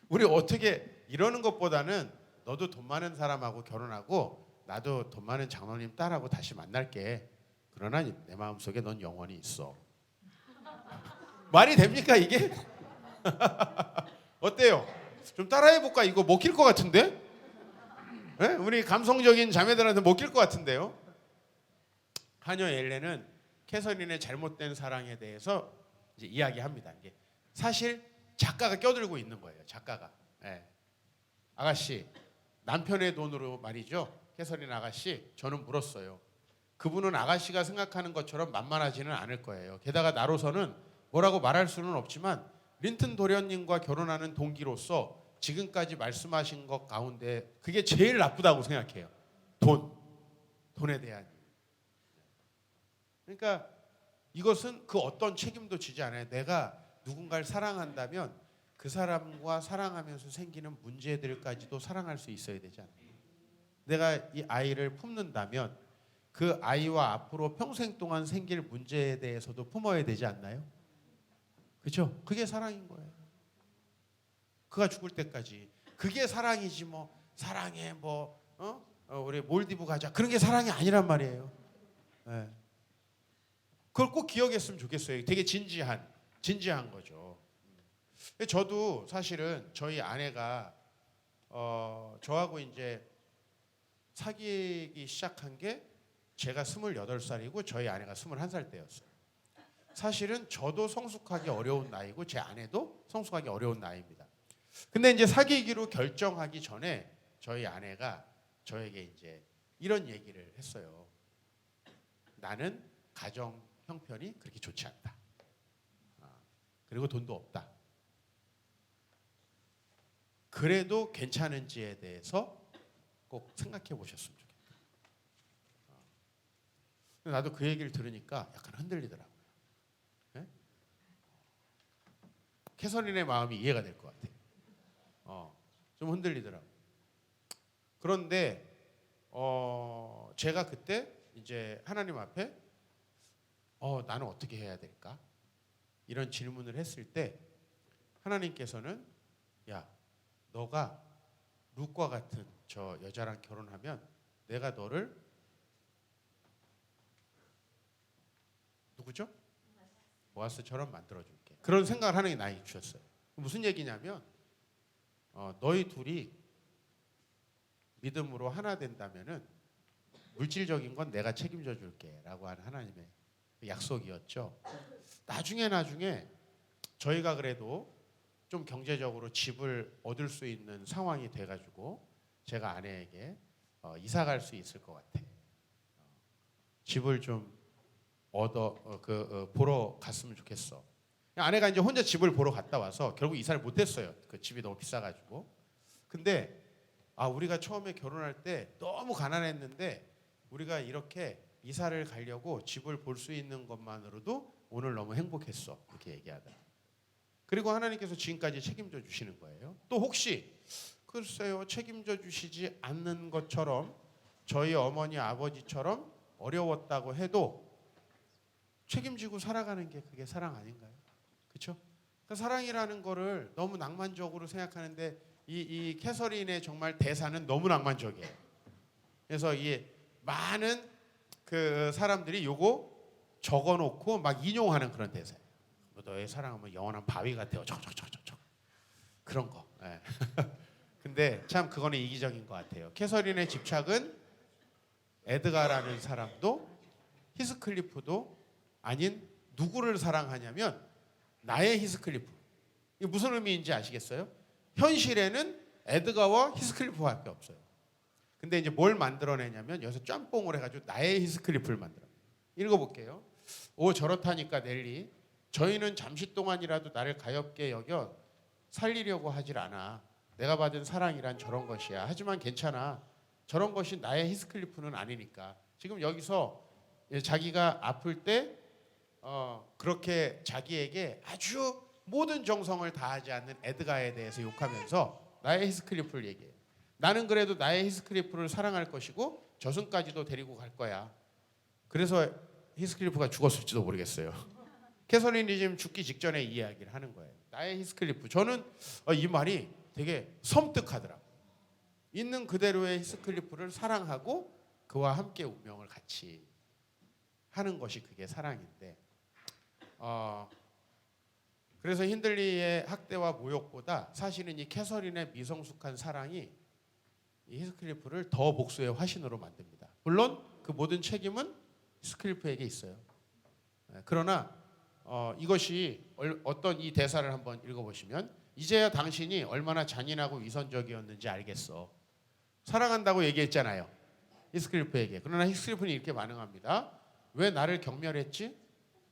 우리 어떻게 이러는 것보다는 너도 돈 많은 사람하고 결혼하고 나도 돈 많은 장로님 딸하고 다시 만날게. 그러나 내 마음속에 넌 영원히 있어. 말이 됩니까 이게? 어때요? 좀 따라해볼까? 이거 먹힐 것 같은데? 네? 우리 감성적인 자매들한테 먹힐 것 같은데요? 하녀 엘렌은 캐서린의 잘못된 사랑에 대해서 이제 이야기합니다. 이게 사실 작가가 껴들고 있는 거예요. 작가가. 네. 아가씨, 남편의 돈으로 말이죠. 캐서린 아가씨, 저는 물었어요. 그분은 아가씨가 생각하는 것처럼 만만하지는 않을 거예요. 게다가 나로서는 뭐라고 말할 수는 없지만 린튼 도련님과 결혼하는 동기로서 지금까지 말씀하신 것 가운데 그게 제일 나쁘다고 생각해요. 돈에 대한. 그러니까 이것은 그 어떤 책임도 지지 않아요. 내가 누군가를 사랑한다면 그 사람과 사랑하면서 생기는 문제들까지도 사랑할 수 있어야 되지 않나요? 내가 이 아이를 품는다면 그 아이와 앞으로 평생 동안 생길 문제에 대해서도 품어야 되지 않나요? 그렇죠? 그게 사랑인 거예요. 그가 죽을 때까지 그게 사랑이지 뭐 사랑해 뭐 우리 몰디브 가자 그런 게 사랑이 아니란 말이에요. 네. 그걸 꼭 기억했으면 좋겠어요. 되게 진지한 거죠. 저도 사실은 저희 아내가 저하고 이제 사귀기 시작한 게 제가 28살이고 저희 아내가 21살 때였어요. 사실은 저도 성숙하기 어려운 나이고 제 아내도 성숙하기 어려운 나이입니다. 근데 이제 사귀기로 결정하기 전에 저희 아내가 저에게 이제 이런 얘기를 했어요. 나는 가정 형편이 그렇게 좋지 않다. 그리고 돈도 없다. 그래도 괜찮은지에 대해서 꼭 생각해 보셨으면 좋겠다. 나도 그 얘기를 들으니까 약간 흔들리더라고요. 네? 캐서린의 마음이 이해가 될 것 같아요. 좀 흔들리더라고요. 그런데 제가 그때 이제 하나님 앞에 나는 어떻게 해야 될까? 이런 질문을 했을 때 하나님께서는 야, 너가 룻과 같은 저 여자랑 결혼하면 내가 너를 누구죠? 보아스처럼 만들어줄게. 그런 생각을 하는 게 나에게 주셨어요. 무슨 얘기냐면 너희 둘이 믿음으로 하나 된다면은 물질적인 건 내가 책임져 줄게라고 하는 하나님의 약속이었죠. 나중에 저희가 그래도 좀 경제적으로 집을 얻을 수 있는 상황이 돼가지고 제가 아내에게 이사 갈 수 있을 것 같아. 집을 좀 보러 갔으면 좋겠어. 아내가 이제 혼자 집을 보러 갔다 와서 결국 이사를 못했어요. 그 집이 너무 비싸가지고. 근데 우리가 처음에 결혼할 때 너무 가난했는데 우리가 이렇게 이사를 가려고 집을 볼 수 있는 것만으로도 오늘 너무 행복했어. 이렇게 얘기하더라고요. 그리고 하나님께서 지금까지 책임져 주시는 거예요. 또 혹시 글쎄요 책임져 주시지 않는 것처럼 저희 어머니 아버지처럼 어려웠다고 해도 책임지고 살아가는 게 그게 사랑 아닌가요? 그렇죠? 그러니까 사랑이라는 거를 너무 낭만적으로 생각하는데 이 캐서린의 정말 대사는 너무 낭만적이에요. 그래서 이 많은 그 사람들이 요거 적어놓고 막 인용하는 그런 대사예요. 너의 사랑은 영원한 바위 같아요. 척척척척척 그런 거. 네. 근데 참 그거는 이기적인 것 같아요. 캐서린의 집착은 에드가라는 사람도 히스클리프도 아닌 누구를 사랑하냐면 나의 히스클리프. 이게 무슨 의미인지 아시겠어요? 현실에는 에드가와 히스클리프밖에 없어요. 근데 이제 뭘 만들어내냐면 여기서 짬뽕을 해가지고 나의 히스클리프를 만들어. 읽어볼게요. 오 저렇다니까 넬리. 저희는 잠시 동안이라도 나를 가엾게 여겨 살리려고 하질 않아. 내가 받은 사랑이란 저런 것이야. 하지만 괜찮아. 저런 것이 나의 히스클리프는 아니니까. 지금 여기서 자기가 아플 때 그렇게 자기에게 아주 모든 정성을 다하지 않는 에드가에 대해서 욕하면서 나의 히스클리프를 얘기해요. 나는 그래도 나의 히스클리프를 사랑할 것이고 저승까지도 데리고 갈 거야. 그래서 히스클리프가 죽었을지도 모르겠어요. 캐서린이 지금 죽기 직전에 이 이야기를 하는 거예요. 나의 히스클리프. 저는 이 말이 되게 섬뜩하더라고요. 있는 그대로의 히스클리프를 사랑하고 그와 함께 운명을 같이 하는 것이 그게 사랑인데 그래서 힌들리의 학대와 모욕보다 사실은 이 캐서린의 미성숙한 사랑이 이 히스클리프를 더 복수의 화신으로 만듭니다. 물론 그 모든 책임은 히스클리프에게 있어요. 그러나 이것이 어떤 이 대사를 한번 읽어보시면 이제야 당신이 얼마나 잔인하고 위선적이었는지 알겠어. 사랑한다고 얘기했잖아요. 히스클리프에게. 그러나 히스클리프는 이렇게 반응합니다. 왜 나를 경멸했지?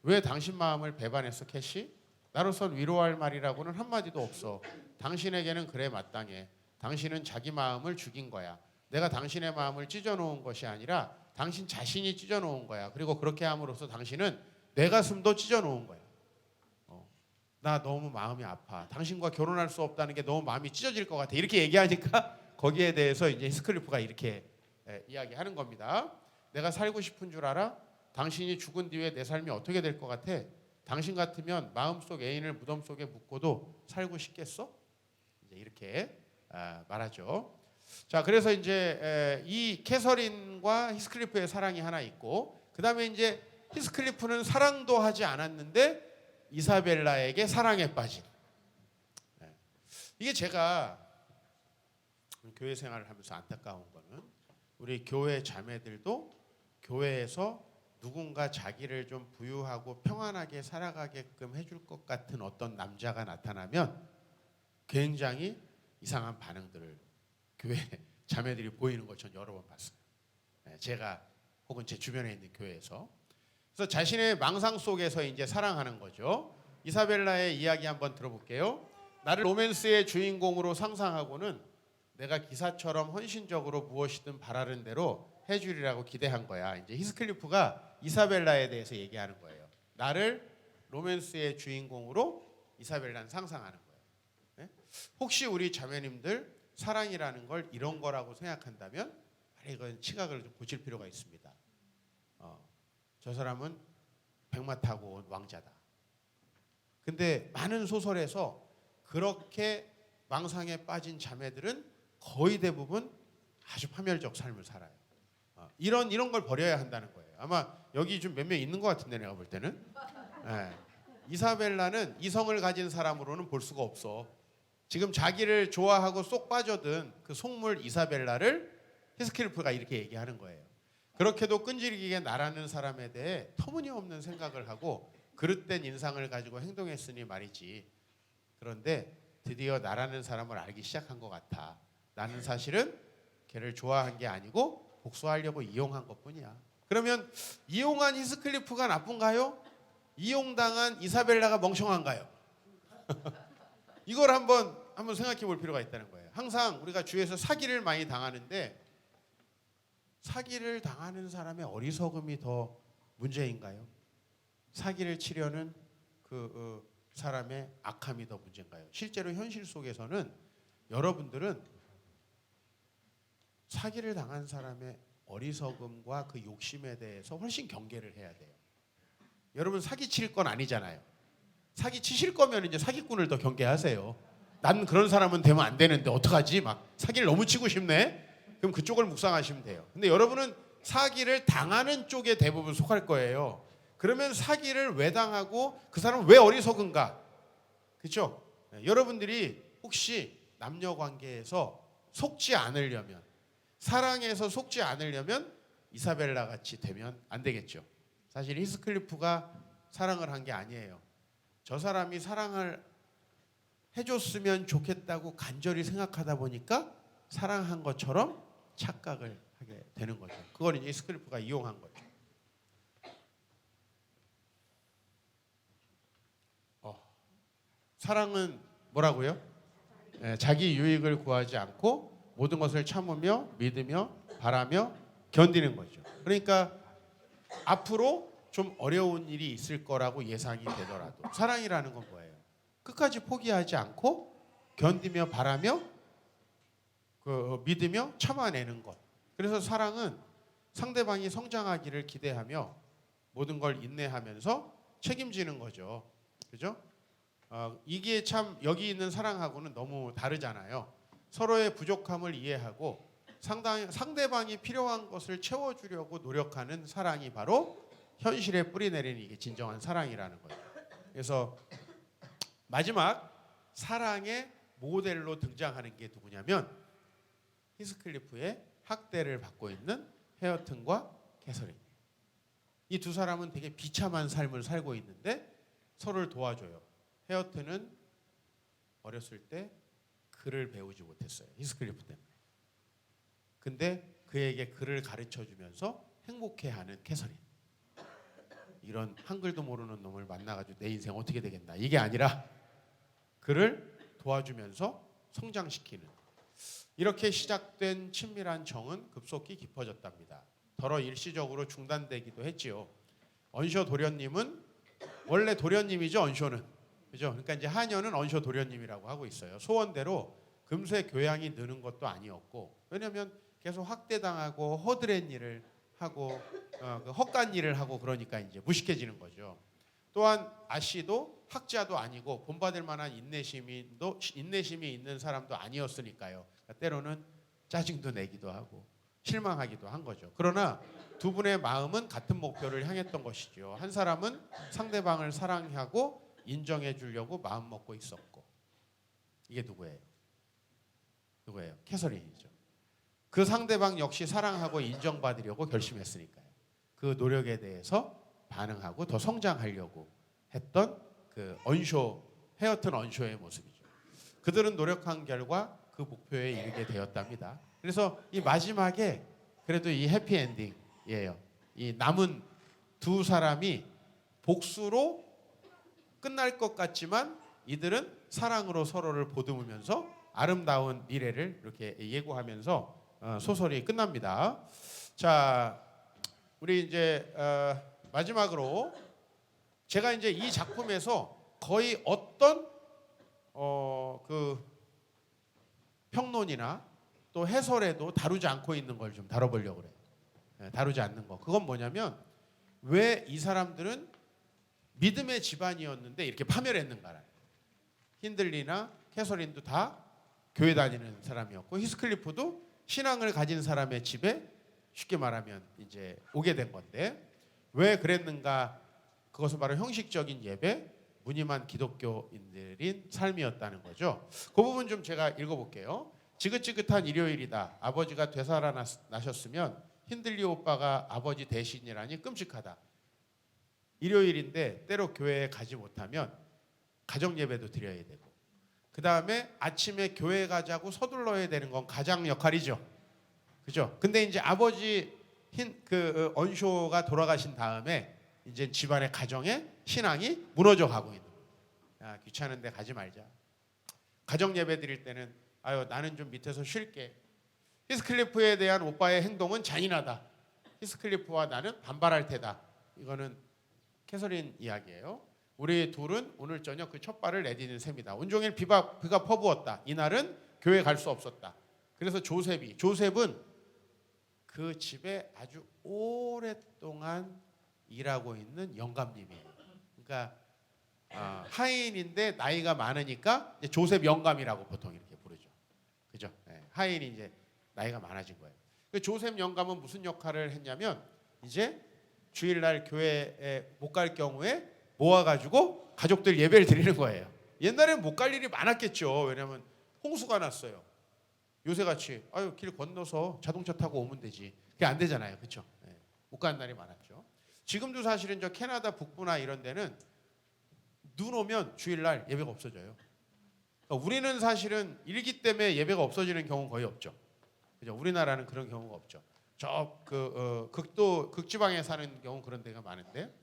왜 당신 마음을 배반했어, 캐시? 나로선 위로할 말이라고는 한마디도 없어. 당신에게는 그래 마땅해. 당신은 자기 마음을 죽인 거야. 내가 당신의 마음을 찢어놓은 것이 아니라 당신 자신이 찢어놓은 거야. 그리고 그렇게 함으로써 당신은 내 가슴도 찢어놓은 거야. 나 너무 마음이 아파. 당신과 결혼할 수 없다는 게 너무 마음이 찢어질 것 같아. 이렇게 얘기하니까 거기에 대해서 이제 히스클리프가 이렇게 이야기하는 겁니다. 내가 살고 싶은 줄 알아? 당신이 죽은 뒤에 내 삶이 어떻게 될 것 같아? 당신 같으면 마음속 애인을 무덤 속에 묻고도 살고 싶겠어? 이제 이렇게 말하죠. 자, 그래서 이제 이 캐서린과 히스클리프의 사랑이 하나 있고, 그 다음에 이제 히스클리프는 사랑도 하지 않았는데 이사벨라에게 사랑에 빠진. 이게 제가 교회 생활을 하면서 안타까운 거는 우리 교회 자매들도 교회에서 누군가 자기를 좀 부유하고 평안하게 살아가게끔 해줄 것 같은 어떤 남자가 나타나면 굉장히 이상한 반응들을 교회 자매들이 보이는 걸 전 여러 번 봤어요. 제가 혹은 제 주변에 있는 교회에서. 그래서 자신의 망상 속에서 이제 사랑하는 거죠. 이사벨라의 이야기 한번 들어볼게요. 나를 로맨스의 주인공으로 상상하고는 내가 기사처럼 헌신적으로 무엇이든 바라는 대로 해주리라고 기대한 거야. 이제 히스클리프가 이사벨라에 대해서 얘기하는 거예요. 나를 로맨스의 주인공으로 이사벨라는 상상하는 거예요. 네? 혹시 우리 자매님들 사랑이라는 걸 이런 거라고 생각한다면 이건 시각을 좀 고칠 필요가 있습니다. 저 사람은 백마 타고 온 왕자다. 근데 많은 소설에서 그렇게 망상에 빠진 자매들은 거의 대부분 아주 파멸적 삶을 살아요. 이런 걸 버려야 한다는 거예요. 아마 여기 좀 몇 명 있는 것 같은데 내가 볼 때는. 이사벨라는 이성을 가진 사람으로는 볼 수가 없어. 지금 자기를 좋아하고 쏙 빠져든 그 속물 이사벨라를 히스클리프가 이렇게 얘기하는 거예요. 그렇게도 끈질기게 나라는 사람에 대해 터무니없는 생각을 하고 그릇된 인상을 가지고 행동했으니 말이지. 그런데 드디어 나라는 사람을 알기 시작한 것 같아. 나는 사실은 걔를 좋아한 게 아니고 복수하려고 이용한 것뿐이야. 그러면 이용한 히스클리프가 나쁜가요? 이용당한 이사벨라가 멍청한가요? 이걸 한번 생각해 볼 필요가 있다는 거예요. 항상 우리가 주위에서 사기를 많이 당하는데 사기를 당하는 사람의 어리석음이 더 문제인가요? 사기를 치려는 그 사람의 악함이 더 문제인가요? 실제로 현실 속에서는 여러분들은 사기를 당한 사람의 어리석음과 그 욕심에 대해서 훨씬 경계를 해야 돼요. 여러분 사기 칠 건 아니잖아요. 사기 치실 거면 이제 사기꾼을 더 경계하세요. 난 그런 사람은 되면 안 되는데 어떡하지? 막 사기를 너무 치고 싶네. 그럼 그쪽을 묵상하시면 돼요. 근데 여러분은 사기를 당하는 쪽에 대부분 속할 거예요. 그러면 사기를 왜 당하고 그 사람은 왜 어리석은가? 그렇죠? 여러분들이 혹시 남녀 관계에서 속지 않으려면, 사랑에서 속지 않으려면 이사벨라 같이 되면 안 되겠죠. 사실 히스클리프가 사랑을 한 게 아니에요. 저 사람이 사랑을 해줬으면 좋겠다고 간절히 생각하다 보니까 사랑한 것처럼 착각을 하게 되는 거죠. 그걸 이제 히스클리프가 이용한 거죠. 사랑은 뭐라고요? 자기 유익을 구하지 않고 모든 것을 참으며 믿으며 바라며 견디는 거죠. 그러니까 앞으로 좀 어려운 일이 있을 거라고 예상이 되더라도 사랑이라는 건 뭐예요? 끝까지 포기하지 않고 견디며 바라며 믿으며 참아내는 것. 그래서 사랑은 상대방이 성장하기를 기대하며 모든 걸 인내하면서 책임지는 거죠. 그죠? 이게 참 여기 있는 사랑하고는 너무 다르잖아요. 서로의 부족함을 이해하고 상대방이 필요한 것을 채워주려고 노력하는 사랑이 바로 현실에 뿌리내리는 이게 진정한 사랑이라는 거예요. 그래서 마지막 사랑의 모델로 등장하는 게 누구냐면 히스클리프의 학대를 받고 있는 헤어튼과 캐서린. 이 두 사람은 되게 비참한 삶을 살고 있는데 서로를 도와줘요. 헤어튼은 어렸을 때 글을 배우지 못했어요. 히스클리프 때문에. 근데 그에게 글을 가르쳐주면서 행복해하는 캐서린. 이런 한글도 모르는 놈을 만나가지고 내 인생 어떻게 되겠나. 이게 아니라 그를 도와주면서 성장시키는. 이렇게 시작된 친밀한 정은 급속히 깊어졌답니다. 더러 일시적으로 중단되기도 했지요. 언쇼 도련님은 원래 도련님이죠. 언쇼는 그죠? 그러니까 이제 하녀는 언쇼 도련님이라고 하고 있어요. 소원대로 금세 교양이 느는 것도 아니었고, 왜냐하면 계속 학대당하고 허드렛 일을 하고 그 헛간 일을 하고 그러니까 이제 무식해지는 거죠. 또한 아씨도 학자도 아니고 본받을 만한 인내심이 있는 사람도 아니었으니까요. 그러니까 때로는 짜증도 내기도 하고 실망하기도 한 거죠. 그러나 두 분의 마음은 같은 목표를 향했던 것이죠. 한 사람은 상대방을 사랑하고 인정해 주려고 마음 먹고 있었고, 이게 누구예요? 누구예요? 캐서린이죠. 그 상대방 역시 사랑하고 인정받으려고 결심했으니까요. 그 노력에 대해서 반응하고 더 성장하려고 했던 그 헤어튼 언쇼의 모습이죠. 그들은 노력한 결과 그 목표에 이르게 되었답니다. 그래서 이 마지막에 그래도 이 해피엔딩이에요. 이 남은 두 사람이 복수로 끝날 것 같지만 이들은 사랑으로 서로를 보듬으면서 아름다운 미래를 이렇게 예고하면서 소설이 끝납니다. 자, 우리 이제 마지막으로 제가 이제 이 작품에서 거의 어떤 그 평론이나 또 해설에도 다루지 않고 있는 걸 좀 다뤄보려고 그래요. 다루지 않는 거. 그건 뭐냐면 왜 이 사람들은 믿음의 집안이었는데 이렇게 파멸했는가라는. 힌들리나 캐서린도 다 교회 다니는 사람이었고 히스클리프도 신앙을 가진 사람의 집에 쉽게 말하면 이제 오게 된 건데 왜 그랬는가? 그것은 바로 형식적인 예배, 무늬만 기독교인들인 삶이었다는 거죠. 그 부분 좀 제가 읽어볼게요. 지긋지긋한 일요일이다. 아버지가 되살아나셨으면 힌들리 오빠가 아버지 대신이라니 끔찍하다. 일요일인데 때로 교회에 가지 못하면 가정 예배도 드려야 되고 그 다음에 아침에 교회 가자고 서둘러야 되는 건 가장 역할이죠. 그죠? 근데 이제 아버지 언쇼가 돌아가신 다음에 이제 집안의 가정의 신앙이 무너져 가고 있는 거예요. 야, 귀찮은데 가지 말자. 가정 예배 드릴 때는 아유 나는 좀 밑에서 쉴게. 히스클리프에 대한 오빠의 행동은 잔인하다. 히스클리프와 나는 반발할 테다. 이거는 캐서린 이야기예요. 우리 둘은 오늘 저녁 그 첫 발을 내디딘 셈이다. 온종일 비가 퍼부었다. 이날은 교회 갈 수 없었다. 그래서 조셉은 그 집에 아주 오랫동안 일하고 있는 영감님이에요. 그러니까 하인인데 나이가 많으니까 이제 조셉 영감이라고 보통 이렇게 부르죠. 그죠? 네. 하인이 이제 나이가 많아진 거예요. 그 조셉 영감은 무슨 역할을 했냐면 이제 주일날 교회에 못 갈 경우에 모아가지고 가족들 예배를 드리는 거예요. 옛날에는 못 갈 일이 많았겠죠. 왜냐하면 홍수가 났어요. 요새같이 아유 길 건너서 자동차 타고 오면 되지. 그게 안 되잖아요. 그렇죠? 네. 못 가는 날이 많았죠. 지금도 사실은 저 캐나다 북부나 이런 데는 눈 오면 주일날 예배가 없어져요. 그러니까 우리는 사실은 일기 때문에 예배가 없어지는 경우는 거의 없죠. 그죠? 우리나라는 그런 경우가 없죠. 저 극지방에 사는 경우 그런 데가 많은데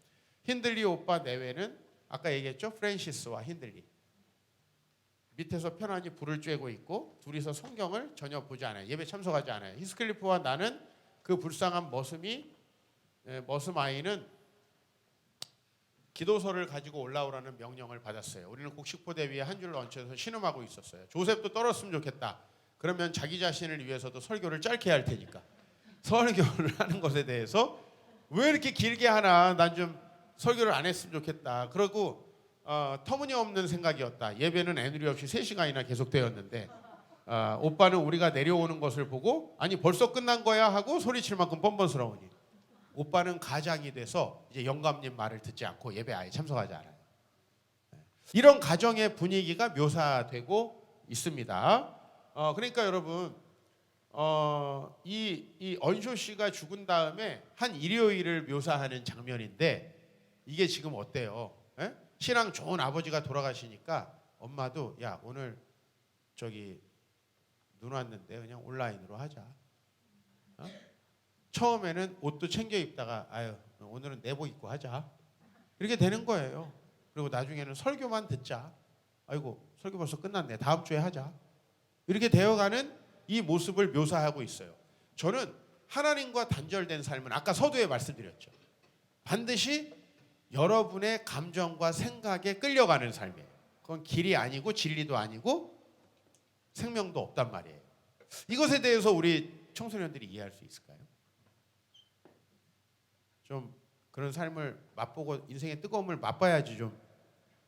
힌들리 오빠 내외는 아까 얘기했죠. 프랜시스와 힌들리 밑에서 편안히 불을 쬐고 있고 둘이서 성경을 전혀 보지 않아요. 예배 참석하지 않아요. 히스클리프와 나는 그 불쌍한 머슴 아이는 기도서를 가지고 올라오라는 명령을 받았어요. 우리는 곡식포대 위에 한 줄로 얹혀서 신음하고 있었어요. 조셉도 떨었으면 좋겠다. 그러면 자기 자신을 위해서도 설교를 짧게 할 테니까. 설교를 하는 것에 대해서 왜 이렇게 길게 하나? 난 좀 설교를 안 했으면 좋겠다. 그러고 터무니없는 생각이었다. 예배는 애누리 없이 3시간이나 계속되었는데 오빠는 우리가 내려오는 것을 보고 아니 벌써 끝난 거야 하고 소리칠 만큼 뻔뻔스러우니 오빠는 가장이 돼서 이제 영감님 말을 듣지 않고 예배 아예 참석하지 않아요. 이런 가정의 분위기가 묘사되고 있습니다. 그러니까 여러분 이 언쇼 씨가 죽은 다음에 한 일요일을 묘사하는 장면인데 이게 지금 어때요? 에? 신앙 좋은 아버지가 돌아가시니까 엄마도 야 오늘 저기 눈 왔는데 그냥 온라인으로 하자. 처음에는 옷도 챙겨 입다가 아유 오늘은 내복 입고 하자. 이렇게 되는 거예요. 그리고 나중에는 설교만 듣자. 아이고 설교 벌써 끝났네. 다음 주에 하자. 이렇게 되어가는 이 모습을 묘사하고 있어요. 저는 하나님과 단절된 삶은 아까 서두에 말씀드렸죠. 반드시 여러분의 감정과 생각에 끌려가는 삶이에요. 그건 길이 아니고 진리도 아니고 생명도 없단 말이에요. 이것에 대해서 우리 청소년들이 이해할 수 있을까요? 좀 그런 삶을 맛보고 인생의 뜨거움을 맛봐야지 좀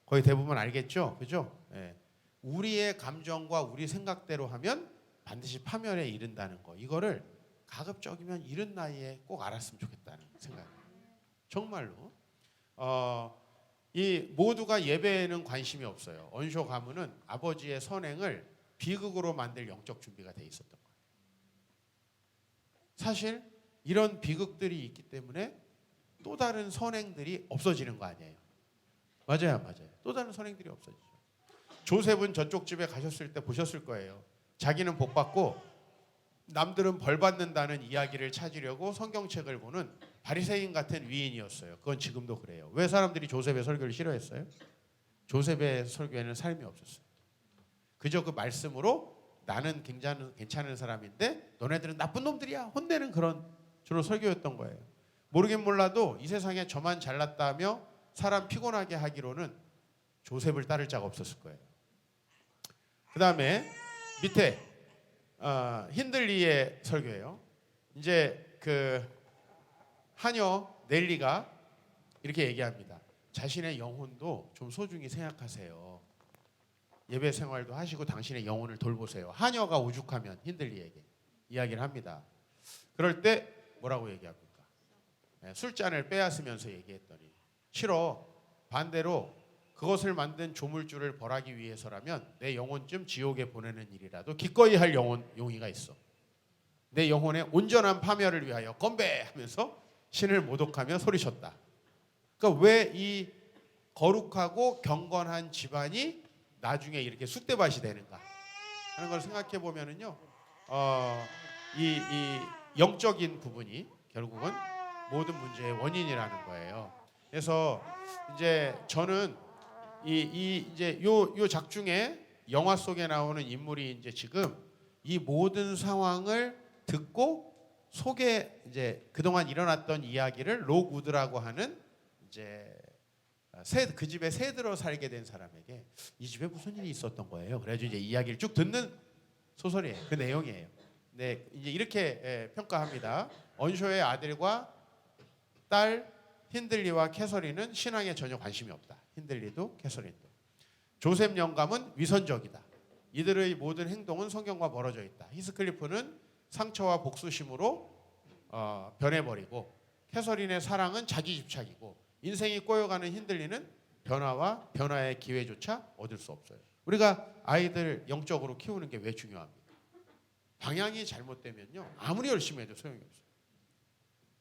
거의 대부분 알겠죠, 그죠? 예. 우리의 감정과 우리 생각대로 하면 반드시 파멸에 이른다는 거. 이거를 가급적이면 이른 나이에 꼭 알았으면 좋겠다는 생각이에요. 정말로. 이 모두가 예배에는 관심이 없어요. 언쇼 가문은 아버지의 선행을 비극으로 만들 영적 준비가 돼 있었던 거예요. 사실 이런 비극들이 있기 때문에 또 다른 선행들이 없어지는 거 아니에요. 맞아요, 맞아요. 또 다른 선행들이 없어지죠. 조셉은 저쪽 집에 가셨을 때 보셨을 거예요. 자기는 복 받고 남들은 벌 받는다는 이야기를 찾으려고 성경책을 보는 바리새인 같은 위인이었어요. 그건 지금도 그래요. 왜 사람들이 조셉의 설교를 싫어했어요? 조셉의 설교에는 삶이 없었어요. 그저 그 말씀으로 나는 괜찮은 사람인데 너네들은 나쁜 놈들이야 혼내는 그런 주로 설교였던 거예요. 모르긴 몰라도 이 세상에 저만 잘났다며 사람 피곤하게 하기로는 조셉을 따를 자가 없었을 거예요. 그 다음에 밑에 힌들리의 설교예요. 이제 그 하녀 넬리가 이렇게 얘기합니다. 자신의 영혼도 좀 소중히 생각하세요. 예배 생활도 하시고 당신의 영혼을 돌보세요. 하녀가 오죽하면 힌들리에게 이야기를 합니다. 그럴 때 뭐라고 얘기합니까? 술잔을 빼앗으면서 얘기했더니 싫어. 반대로 그것을 만든 조물주를 벌하기 위해서라면 내 영혼쯤 지옥에 보내는 일이라도 기꺼이 할 용의가 있어. 내 영혼의 온전한 파멸을 위하여 건배 하면서 신을 모독하며 소리쳤다. 그러니까 왜 이 거룩하고 경건한 집안이 나중에 이렇게 쑥대밭이 되는가 하는 걸 생각해 보면은요, 이 영적인 부분이 결국은 모든 문제의 원인이라는 거예요. 그래서 이제 저는 이제 요 작중에 영화 속에 나오는 인물이 이제 지금 이 모든 상황을 듣고 속에 이제 그동안 일어났던 이야기를 록 우드라고 하는 이제 그 집에 새 들어 살게 된 사람에게 이 집에 무슨 일이 있었던 거예요. 그래가지고 이제 이야기를 쭉 듣는 소설이에요. 그 내용이에요. 네, 이제 이렇게 평가합니다. 언쇼의 아들과 딸 힌들리와 캐서린은 신앙에 전혀 관심이 없다. 힌들리도 캐서린도. 조셉 영감은 위선적이다. 이들의 모든 행동은 성경과 멀어져 있다. 히스클리프는 상처와 복수심으로 변해버리고 캐서린의 사랑은 자기 집착이고 인생이 꼬여가는 힌들리는 변화와 변화의 기회조차 얻을 수 없어요. 우리가 아이들 영적으로 키우는 게 왜 중요합니까? 방향이 잘못되면요 아무리 열심히 해도 소용이 없어요.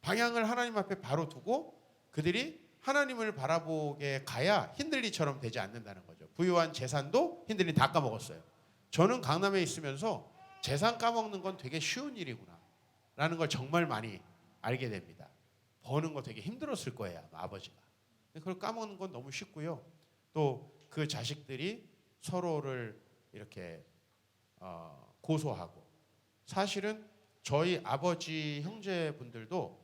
방향을 하나님 앞에 바로 두고 그들이 하나님을 바라보게 가야 힌들리처럼 되지 않는다는 거죠. 부유한 재산도 힌들리 다 까먹었어요. 저는 강남에 있으면서 재산 까먹는 건 되게 쉬운 일이구나 라는 걸 정말 많이 알게 됩니다. 버는 거 되게 힘들었을 거예요, 아버지가. 그걸 까먹는 건 너무 쉽고요. 또 그 자식들이 서로를 이렇게 고소하고, 사실은 저희 아버지 형제분들도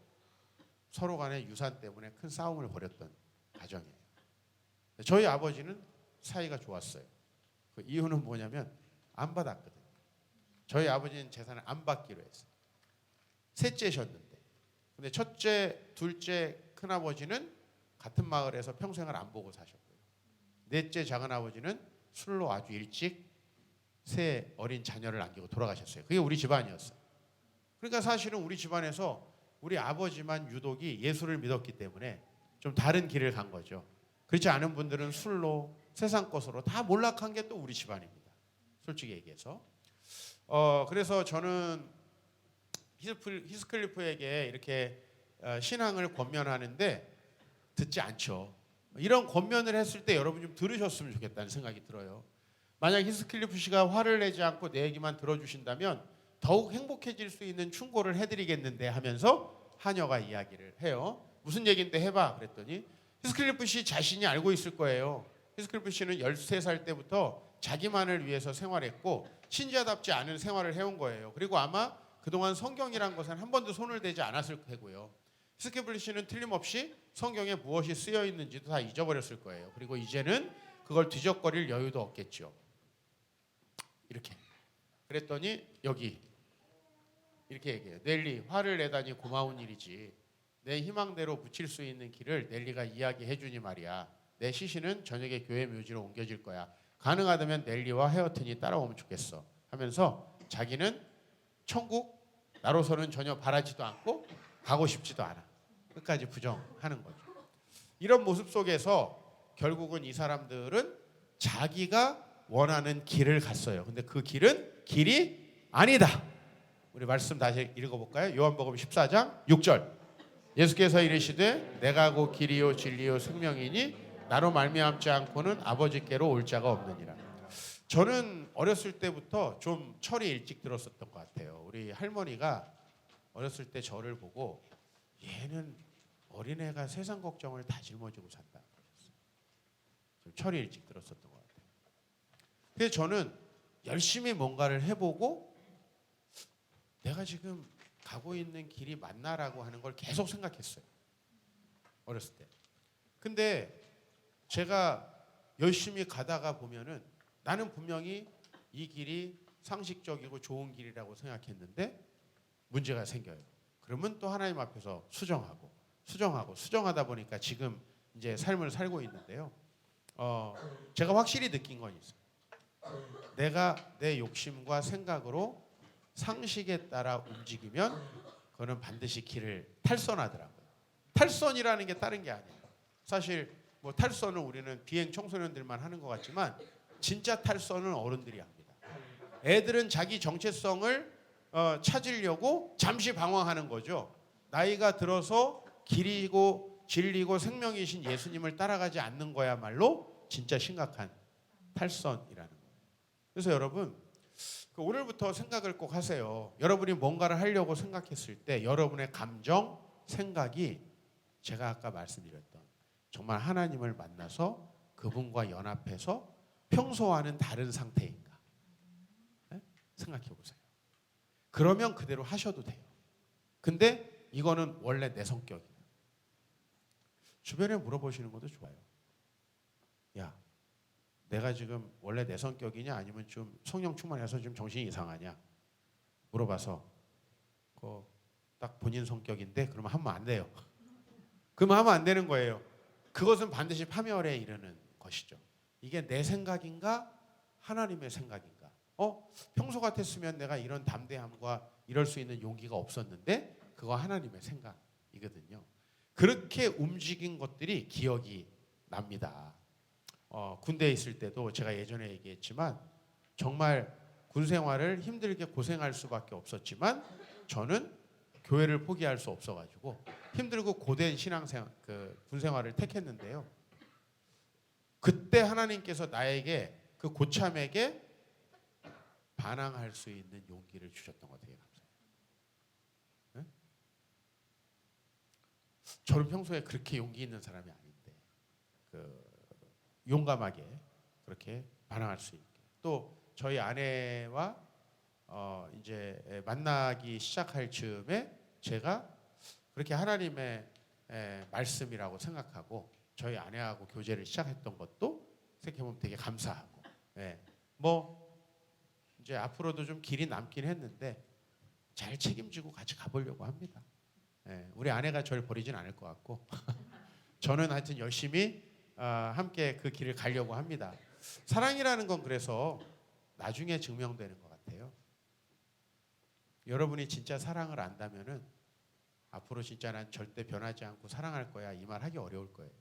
서로 간의 유산 때문에 큰 싸움을 벌였던 가정이에요. 저희 아버지는 사이가 좋았어요. 그 이유는 뭐냐면 안 받았거든요. 저희 아버지는 재산을 안 받기로 했어요. 셋째셨는데. 근데 첫째, 둘째, 큰아버지는 같은 마을에서 평생을 안 보고 사셨고요. 넷째, 작은아버지는 술로 아주 일찍 세 어린 자녀를 남기고 돌아가셨어요. 그게 우리 집안이었어요. 그러니까 사실은 우리 집안에서 우리 아버지만 유독이 예수를 믿었기 때문에 좀 다른 길을 간 거죠. 그렇지 않은 분들은 술로, 세상 것으로 다 몰락한 게 또 우리 집안입니다. 솔직히 얘기해서. 그래서 저는 히스클리프에게 이렇게 신앙을 권면하는데 듣지 않죠. 이런 권면을 했을 때 여러분 좀 들으셨으면 좋겠다는 생각이 들어요. 만약 히스클리프 씨가 화를 내지 않고 내 얘기만 들어주신다면 더욱 행복해질 수 있는 충고를 해드리겠는데 하면서 하녀가 이야기를 해요. 무슨 얘기인데 해봐 그랬더니 히스클리프 씨 자신이 알고 있을 거예요. 히스클리프 씨는 13살 때부터 자기만을 위해서 생활했고 신자답지 않은 생활을 해온 거예요. 그리고 아마 그동안 성경이란 것은 한 번도 손을 대지 않았을 테고요. 히스클리프 씨는 틀림없이 성경에 무엇이 쓰여 있는지도 다 잊어버렸을 거예요. 그리고 이제는 그걸 뒤적거릴 여유도 없겠죠. 이렇게. 그랬더니 여기 이렇게 얘기해요. 넬리, 화를 내다니 고마운 일이지. 내 희망대로 붙일 수 있는 길을 넬리가 이야기해 주니 말이야. 내 시신은 저녁에 교회 묘지로 옮겨질 거야. 가능하다면 넬리와 헤어튼이 따라오면 좋겠어. 하면서 자기는 천국 나로서는 전혀 바라지도 않고 가고 싶지도 않아. 끝까지 부정하는 거죠. 이런 모습 속에서 결국은 이 사람들은 자기가 원하는 길을 갔어요. 근데 그 길은 길이 아니다. 우리 말씀 다시 읽어볼까요? 요한복음 14장 6절. 예수께서 이르시되 내가 곧 길이요 진리요 생명이니 나로 말미암지 않고는 아버지께로 올 자가 없느니라. 저는 어렸을 때부터 좀 철이 일찍 들었었던 것 같아요. 우리 할머니가 어렸을 때 저를 보고 얘는 어린애가 세상 걱정을 다 짊어지고 산다. 좀 철이 일찍 들었었던 것 같아요. 그래서 저는 열심히 뭔가를 해보고 내가 지금 가고 있는 길이 맞나라고 하는 걸 계속 생각했어요. 어렸을 때. 근데 제가 열심히 가다가 보면은 나는 분명히 이 길이 상식적이고 좋은 길이라고 생각했는데 문제가 생겨요. 그러면 또 하나님 앞에서 수정하다 보니까 지금 이제 삶을 살고 있는데요. 제가 확실히 느낀 건 있어요. 내가 내 욕심과 생각으로 상식에 따라 움직이면 그거는 반드시 길을 탈선하더라고요. 탈선이라는 게 다른 게 아니에요. 사실 뭐 탈선은 우리는 비행 청소년들만 하는 것 같지만 진짜 탈선은 어른들이 합니다. 애들은 자기 정체성을 찾으려고 잠시 방황하는 거죠. 나이가 들어서 길이고 진리고 생명이신 예수님을 따라가지 않는 거야말로 진짜 심각한 탈선이라는 거예요. 그래서 여러분 오늘부터 생각을 꼭 하세요. 여러분이 뭔가를 하려고 생각했을 때 여러분의 감정, 생각이 제가 아까 말씀드렸던 정말 하나님을 만나서 그분과 연합해서 평소와는 다른 상태인가? 네? 생각해 보세요. 그러면 그대로 하셔도 돼요. 근데 이거는 원래 내 성격이에요. 주변에 물어보시는 것도 좋아요. 야, 내가 지금 원래 내 성격이냐 아니면 좀 성령 충만해서 좀 정신이 이상하냐 물어봐서 딱 본인 성격인데 그러면 하면 안 돼요. 그러면 하면 안 되는 거예요. 그것은 반드시 파멸에 이르는 것이죠. 이게 내 생각인가 하나님의 생각인가. 평소 같았으면 내가 이런 담대함과 이럴 수 있는 용기가 없었는데 그거 하나님의 생각이거든요. 그렇게 움직인 것들이 기억이 납니다. 군대에 있을 때도 제가 예전에 얘기했지만 정말 군 생활을 힘들게 고생할 수밖에 없었지만 저는 교회를 포기할 수 없어가지고 힘들고 고된 신앙생활, 군 생활을 택했는데요. 그때 하나님께서 나에게 그 고참에게 반항할 수 있는 용기를 주셨던 것 되게 감사해요. 네? 저는 평소에 그렇게 용기 있는 사람이 아닌데 용감하게 그렇게 반항할 수 있게. 또 저희 아내와 이제 만나기 시작할 즈음에 제가 그렇게 하나님의 말씀이라고 생각하고 저희 아내하고 교제를 시작했던 것도 생각해보면 되게 감사하고. 뭐 이제 앞으로도 좀 길이 남긴 했는데 잘 책임지고 같이 가보려고 합니다. 우리 아내가 저를 버리진 않을 것 같고 저는 하여튼 열심히 함께 그 길을 가려고 합니다. 사랑이라는 건 그래서 나중에 증명되는 것 같아요. 여러분이 진짜 사랑을 안다면은 앞으로 진짜 난 절대 변하지 않고 사랑할 거야 이 말 하기 어려울 거예요.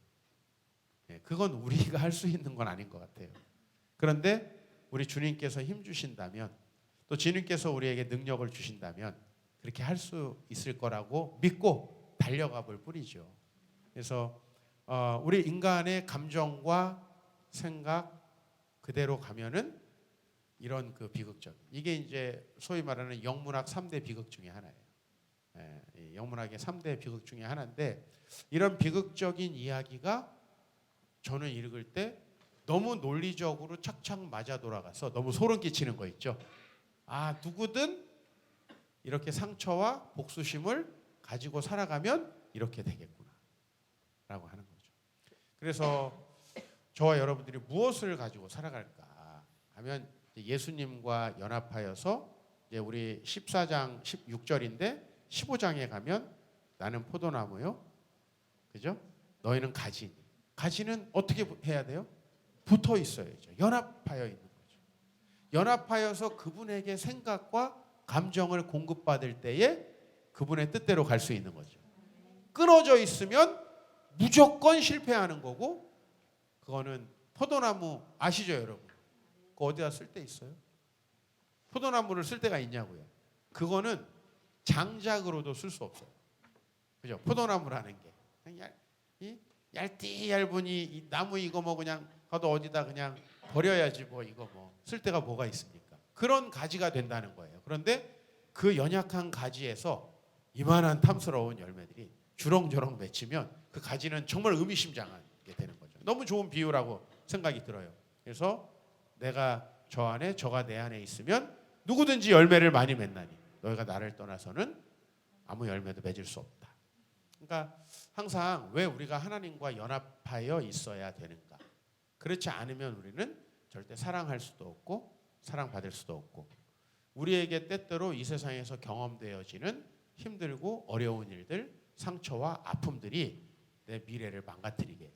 그건 우리가 할 수 있는 건 아닌 것 같아요. 그런데 우리 주님께서 힘 주신다면 또 주님께서 우리에게 능력을 주신다면 그렇게 할 수 있을 거라고 믿고 달려가 볼 뿐이죠. 그래서 우리 인간의 감정과 생각 그대로 가면은 이런 그 비극적 이게 이제 소위 말하는 영문학 3대 비극 중에 하나예요. 영문학의 3대 비극 중에 하나인데 이런 비극적인 이야기가 저는 읽을 때 너무 논리적으로 착착 맞아 돌아가서 너무 소름 끼치는 거 있죠. 아, 누구든 이렇게 상처와 복수심을 가지고 살아가면 이렇게 되겠구나 라고 하는 거죠. 그래서 저와 여러분들이 무엇을 가지고 살아갈까 하면 예수님과 연합하여서 이제 우리 14장 16절인데 15장에 가면 나는 포도나무요. 그죠? 너희는 가지. 가지는 어떻게 해야 돼요? 붙어 있어야죠. 연합하여 있는 거죠. 연합하여서 그분에게 생각과 감정을 공급받을 때에 그분의 뜻대로 갈 수 있는 거죠. 끊어져 있으면 무조건 실패하는 거고, 그거는 포도나무 아시죠, 여러분? 그거 어디다 쓸 데 있어요? 포도나무를 쓸 데가 있냐고요. 그거는 장작으로도 쓸 수 없어요. 그죠? 포도나무라는 게 그냥 얇디 얇으니 이 나무 이거 뭐 그냥 가도 어디다 그냥 버려야지 뭐 이거 뭐 쓸 데가 뭐가 있습니까? 그런 가지가 된다는 거예요. 그런데 그 연약한 가지에서 이만한 탐스러운 열매들이 주렁주렁 맺히면 그 가지는 정말 의미심장하게 되는 거죠. 너무 좋은 비유라고 생각이 들어요. 그래서 내가 저 안에 저가 내 안에 있으면 누구든지 열매를 많이 맺나니 너희가 나를 떠나서는 아무 열매도 맺을 수 없다. 그러니까 항상 왜 우리가 하나님과 연합하여 있어야 되는가? 그렇지 않으면 우리는 절대 사랑할 수도 없고 사랑받을 수도 없고 우리에게 때때로 이 세상에서 경험되어지는 힘들고 어려운 일들, 상처와 아픔들이 내 미래를 망가뜨리게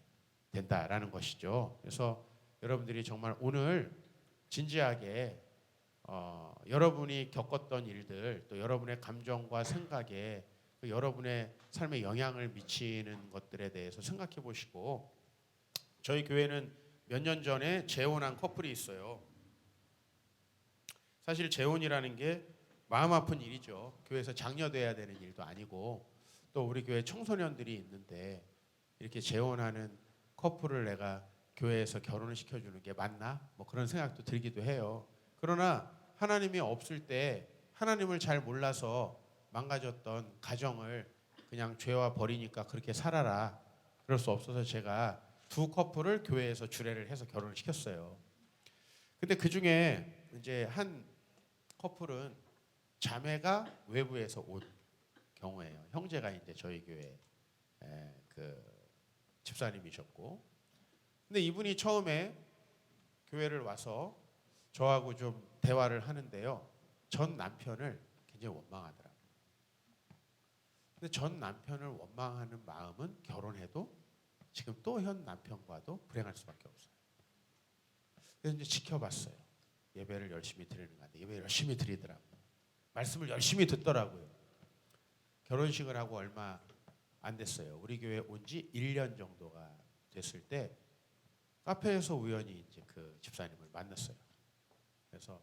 된다라는 것이죠. 그래서 여러분들이 정말 오늘 진지하게 여러분이 겪었던 일들 또 여러분의 감정과 생각에 여러분의 삶에 영향을 미치는 것들에 대해서 생각해 보시고 저희 교회는 몇 년 전에 재혼한 커플이 있어요. 사실 재혼이라는 게 마음 아픈 일이죠. 교회에서 장려돼야 되는 일도 아니고 또 우리 교회 청소년들이 있는데 이렇게 재혼하는 커플을 내가 교회에서 결혼을 시켜주는 게 맞나? 뭐 그런 생각도 들기도 해요. 그러나 하나님이 없을 때 하나님을 잘 몰라서 망가졌던 가정을 그냥 죄와 버리니까 그렇게 살아라. 그럴 수 없어서 제가 두 커플을 교회에서 주례를 해서 결혼을 시켰어요. 근데 그 중에 이제 한 커플은 자매가 외부에서 온 경우예요. 형제가 이제 저희 교회 그 집사님이셨고, 근데 이분이 처음에 교회를 와서 저하고 좀 대화를 하는데요. 전 남편을 굉장히 원망하더라고요. 근데 전 남편을 원망하는 마음은 결혼해도 지금 또 현 남편과도 불행할 수밖에 없어요. 그래서 이제 지켜봤어요. 예배를 열심히 드리는 건데 예배를 열심히 드리더라고요. 말씀을 열심히 듣더라고요. 결혼식을 하고 얼마 안 됐어요. 우리 교회 온 지 1년 정도가 됐을 때 카페에서 우연히 이제 그 집사님을 만났어요. 그래서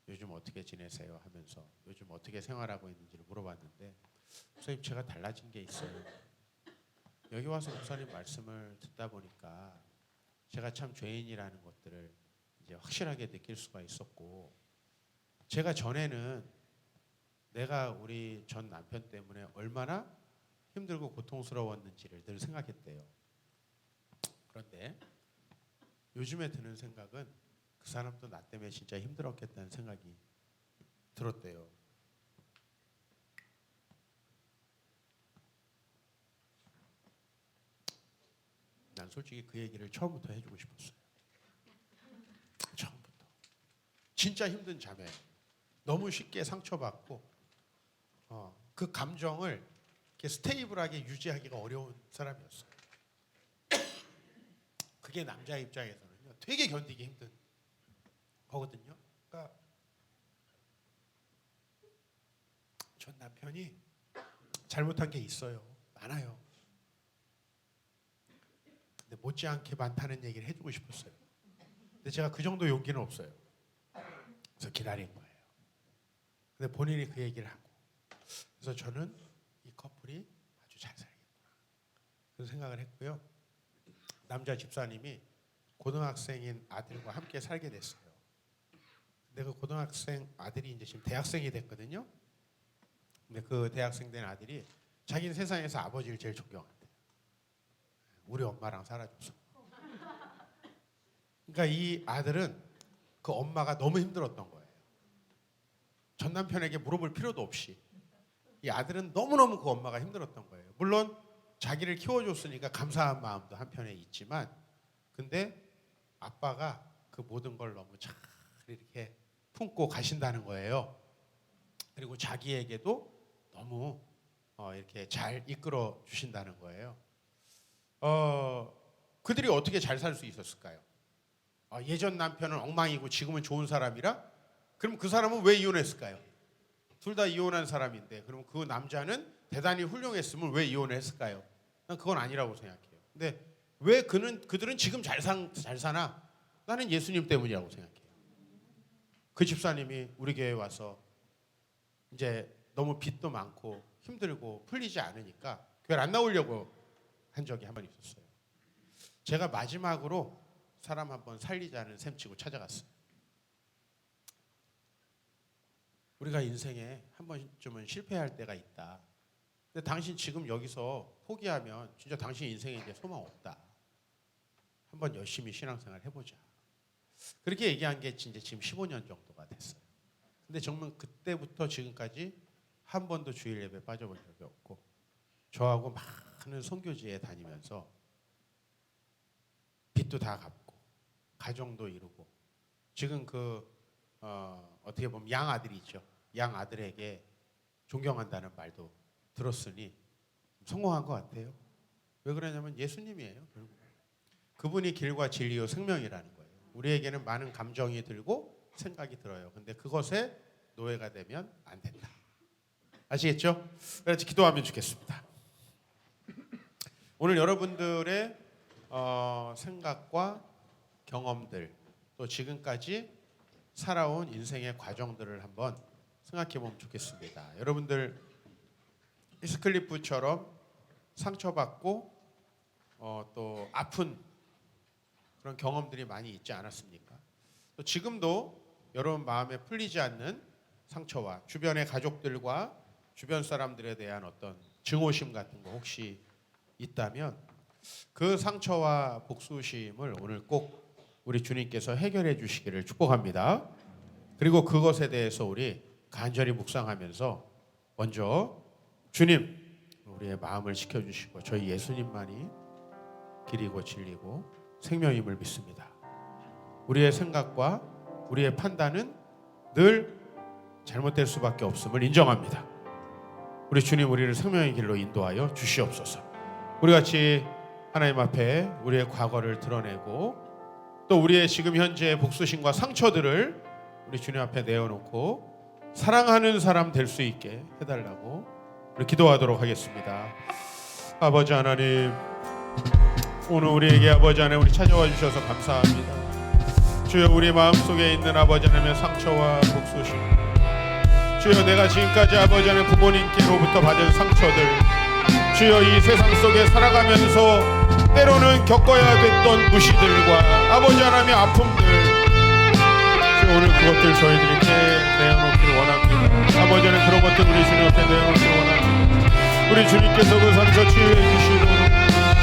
요즘 어떻게 지내세요 하면서 요즘 어떻게 생활하고 있는지를 물어봤는데 목사님 제가 달라진 게 있어요. 여기 와서 목사님 말씀을 듣다 보니까 제가 참 죄인이라는 것들을 이제 확실하게 느낄 수가 있었고 제가 전에는 내가 우리 전 남편 때문에 얼마나 힘들고 고통스러웠는지를 늘 생각했대요. 그런데 요즘에 드는 생각은 그 사람도 나 때문에 진짜 힘들었겠다는 생각이 들었대요. 난 솔직히 그 얘기를 처음부터 해주고 싶었어요. 처음부터. 진짜 힘든 자매. 너무 쉽게 상처받고 그 감정을 이렇게 스테이블하게 유지하기가 어려운 사람이었어요. 그게 남자 입장에서는요, 되게 견디기 힘든 거거든요. 그러니까 전 남편이 잘못한 게 있어요. 많아요. 근데 못지않게 많다는 얘기를 해주고 싶었어요. 근데 제가 그 정도 용기는 없어요. 그래서 기다린 거예요. 근데 본인이 그 얘기를 하고 그래서 저는 이 커플이 아주 잘 살겠구나 그런 생각을 했고요. 남자 집사님이 고등학생인 아들과 함께 살게 됐어요. 근데 그 고등학생 아들이 이제 지금 대학생이 됐거든요. 근데 그 대학생 된 아들이 자기는 세상에서 아버지를 제일 존경한대요. 우리 엄마랑 살아줘서. 그러니까 이 아들은 그 엄마가 너무 힘들었던 거예요. 전 남편에게 물어볼 필요도 없이 이 아들은 너무너무 그 엄마가 힘들었던 거예요. 물론 자기를 키워줬으니까 감사한 마음도 한편에 있지만 근데 아빠가 그 모든 걸 너무 잘 이렇게 품고 가신다는 거예요. 그리고 자기에게도 너무 이렇게 잘 이끌어 주신다는 거예요. 그들이 어떻게 잘 살 수 있었을까요? 예전 남편은 엉망이고 지금은 좋은 사람이라? 그럼 그 사람은 왜 이혼했을까요? 둘 다 이혼한 사람인데 그럼 그 남자는 대단히 훌륭했으면 왜 이혼을 했을까요? 난 그건 아니라고 생각해요. 근데 왜 그들은 지금 잘 사나? 나는 예수님 때문이라고 생각해요. 그 집사님이 우리 교회에 와서 이제 너무 빚도 많고 힘들고 풀리지 않으니까 교회를 안 나오려고 한 적이 한 번 있었어요. 제가 마지막으로 사람 한번 살리자는 셈치고 찾아갔어요. 우리가 인생에 한 번쯤은 실패할 때가 있다. 근데 당신 지금 여기서 포기하면 진짜 당신 인생에 이제 소망 없다. 한번 열심히 신앙생활 해보자. 그렇게 얘기한 게 진짜 지금 15년 정도가 됐어요. 근데 정말 그때부터 지금까지 한 번도 주일 예배 빠져본 적이 없고 저하고 많은 선교지에 다니면서 빚도 다 갚고 가정도 이루고 지금 어떻게 보면 양아들이죠. 양아들에게 존경한다는 말도 들었으니 성공한 것 같아요. 왜 그러냐면 예수님이에요. 그분이 길과 진리요 생명이라는 거예요. 우리에게는 많은 감정이 들고 생각이 들어요. 근데 그것에 노예가 되면 안 된다. 아시겠죠? 그래서 기도하면 좋겠습니다. 오늘 여러분들의 생각과 경험들 또 지금까지 살아온 인생의 과정들을 한번 생각해 보면 좋겠습니다. 여러분들 히스클리프처럼 상처받고 또 아픈 그런 경험들이 많이 있지 않았습니까? 또 지금도 여러분 마음에 풀리지 않는 상처와 주변의 가족들과 주변 사람들에 대한 어떤 증오심 같은 거 혹시 있다면 그 상처와 복수심을 오늘 꼭 우리 주님께서 해결해 주시기를 축복합니다. 그리고 그것에 대해서 우리 간절히 묵상하면서 먼저 주님 우리의 마음을 지켜주시고 저희 예수님만이 길이고 진리고 생명임을 믿습니다. 우리의 생각과 우리의 판단은 늘 잘못될 수밖에 없음을 인정합니다. 우리 주님 우리를 생명의 길로 인도하여 주시옵소서. 우리 같이 하나님 앞에 우리의 과거를 드러내고 또 우리의 지금 현재의 복수심과 상처들을 우리 주님 앞에 내어놓고 사랑하는 사람 될 수 있게 해달라고 우리 기도하도록 하겠습니다. 아버지 하나님 오늘 우리에게 아버지 하나님 우리 찾아와 주셔서 감사합니다. 주여 우리 마음속에 있는 아버지 하나님의 상처와 복수심 주여 내가 지금까지 아버지 하나님 부모님께로부터 받은 상처들 주여 이 세상 속에 살아가면서 때로는 겪어야 됐던 무시들과 아버지 하나님의 아픔들 주여 오늘 그것들 저희들에게 내어놓기를 원합니다. 아버지 하나님 그런 것들 우리 주님 앞에 내어놓기를 원합니다. 우리 주님께서 그 상처 치유해 주시고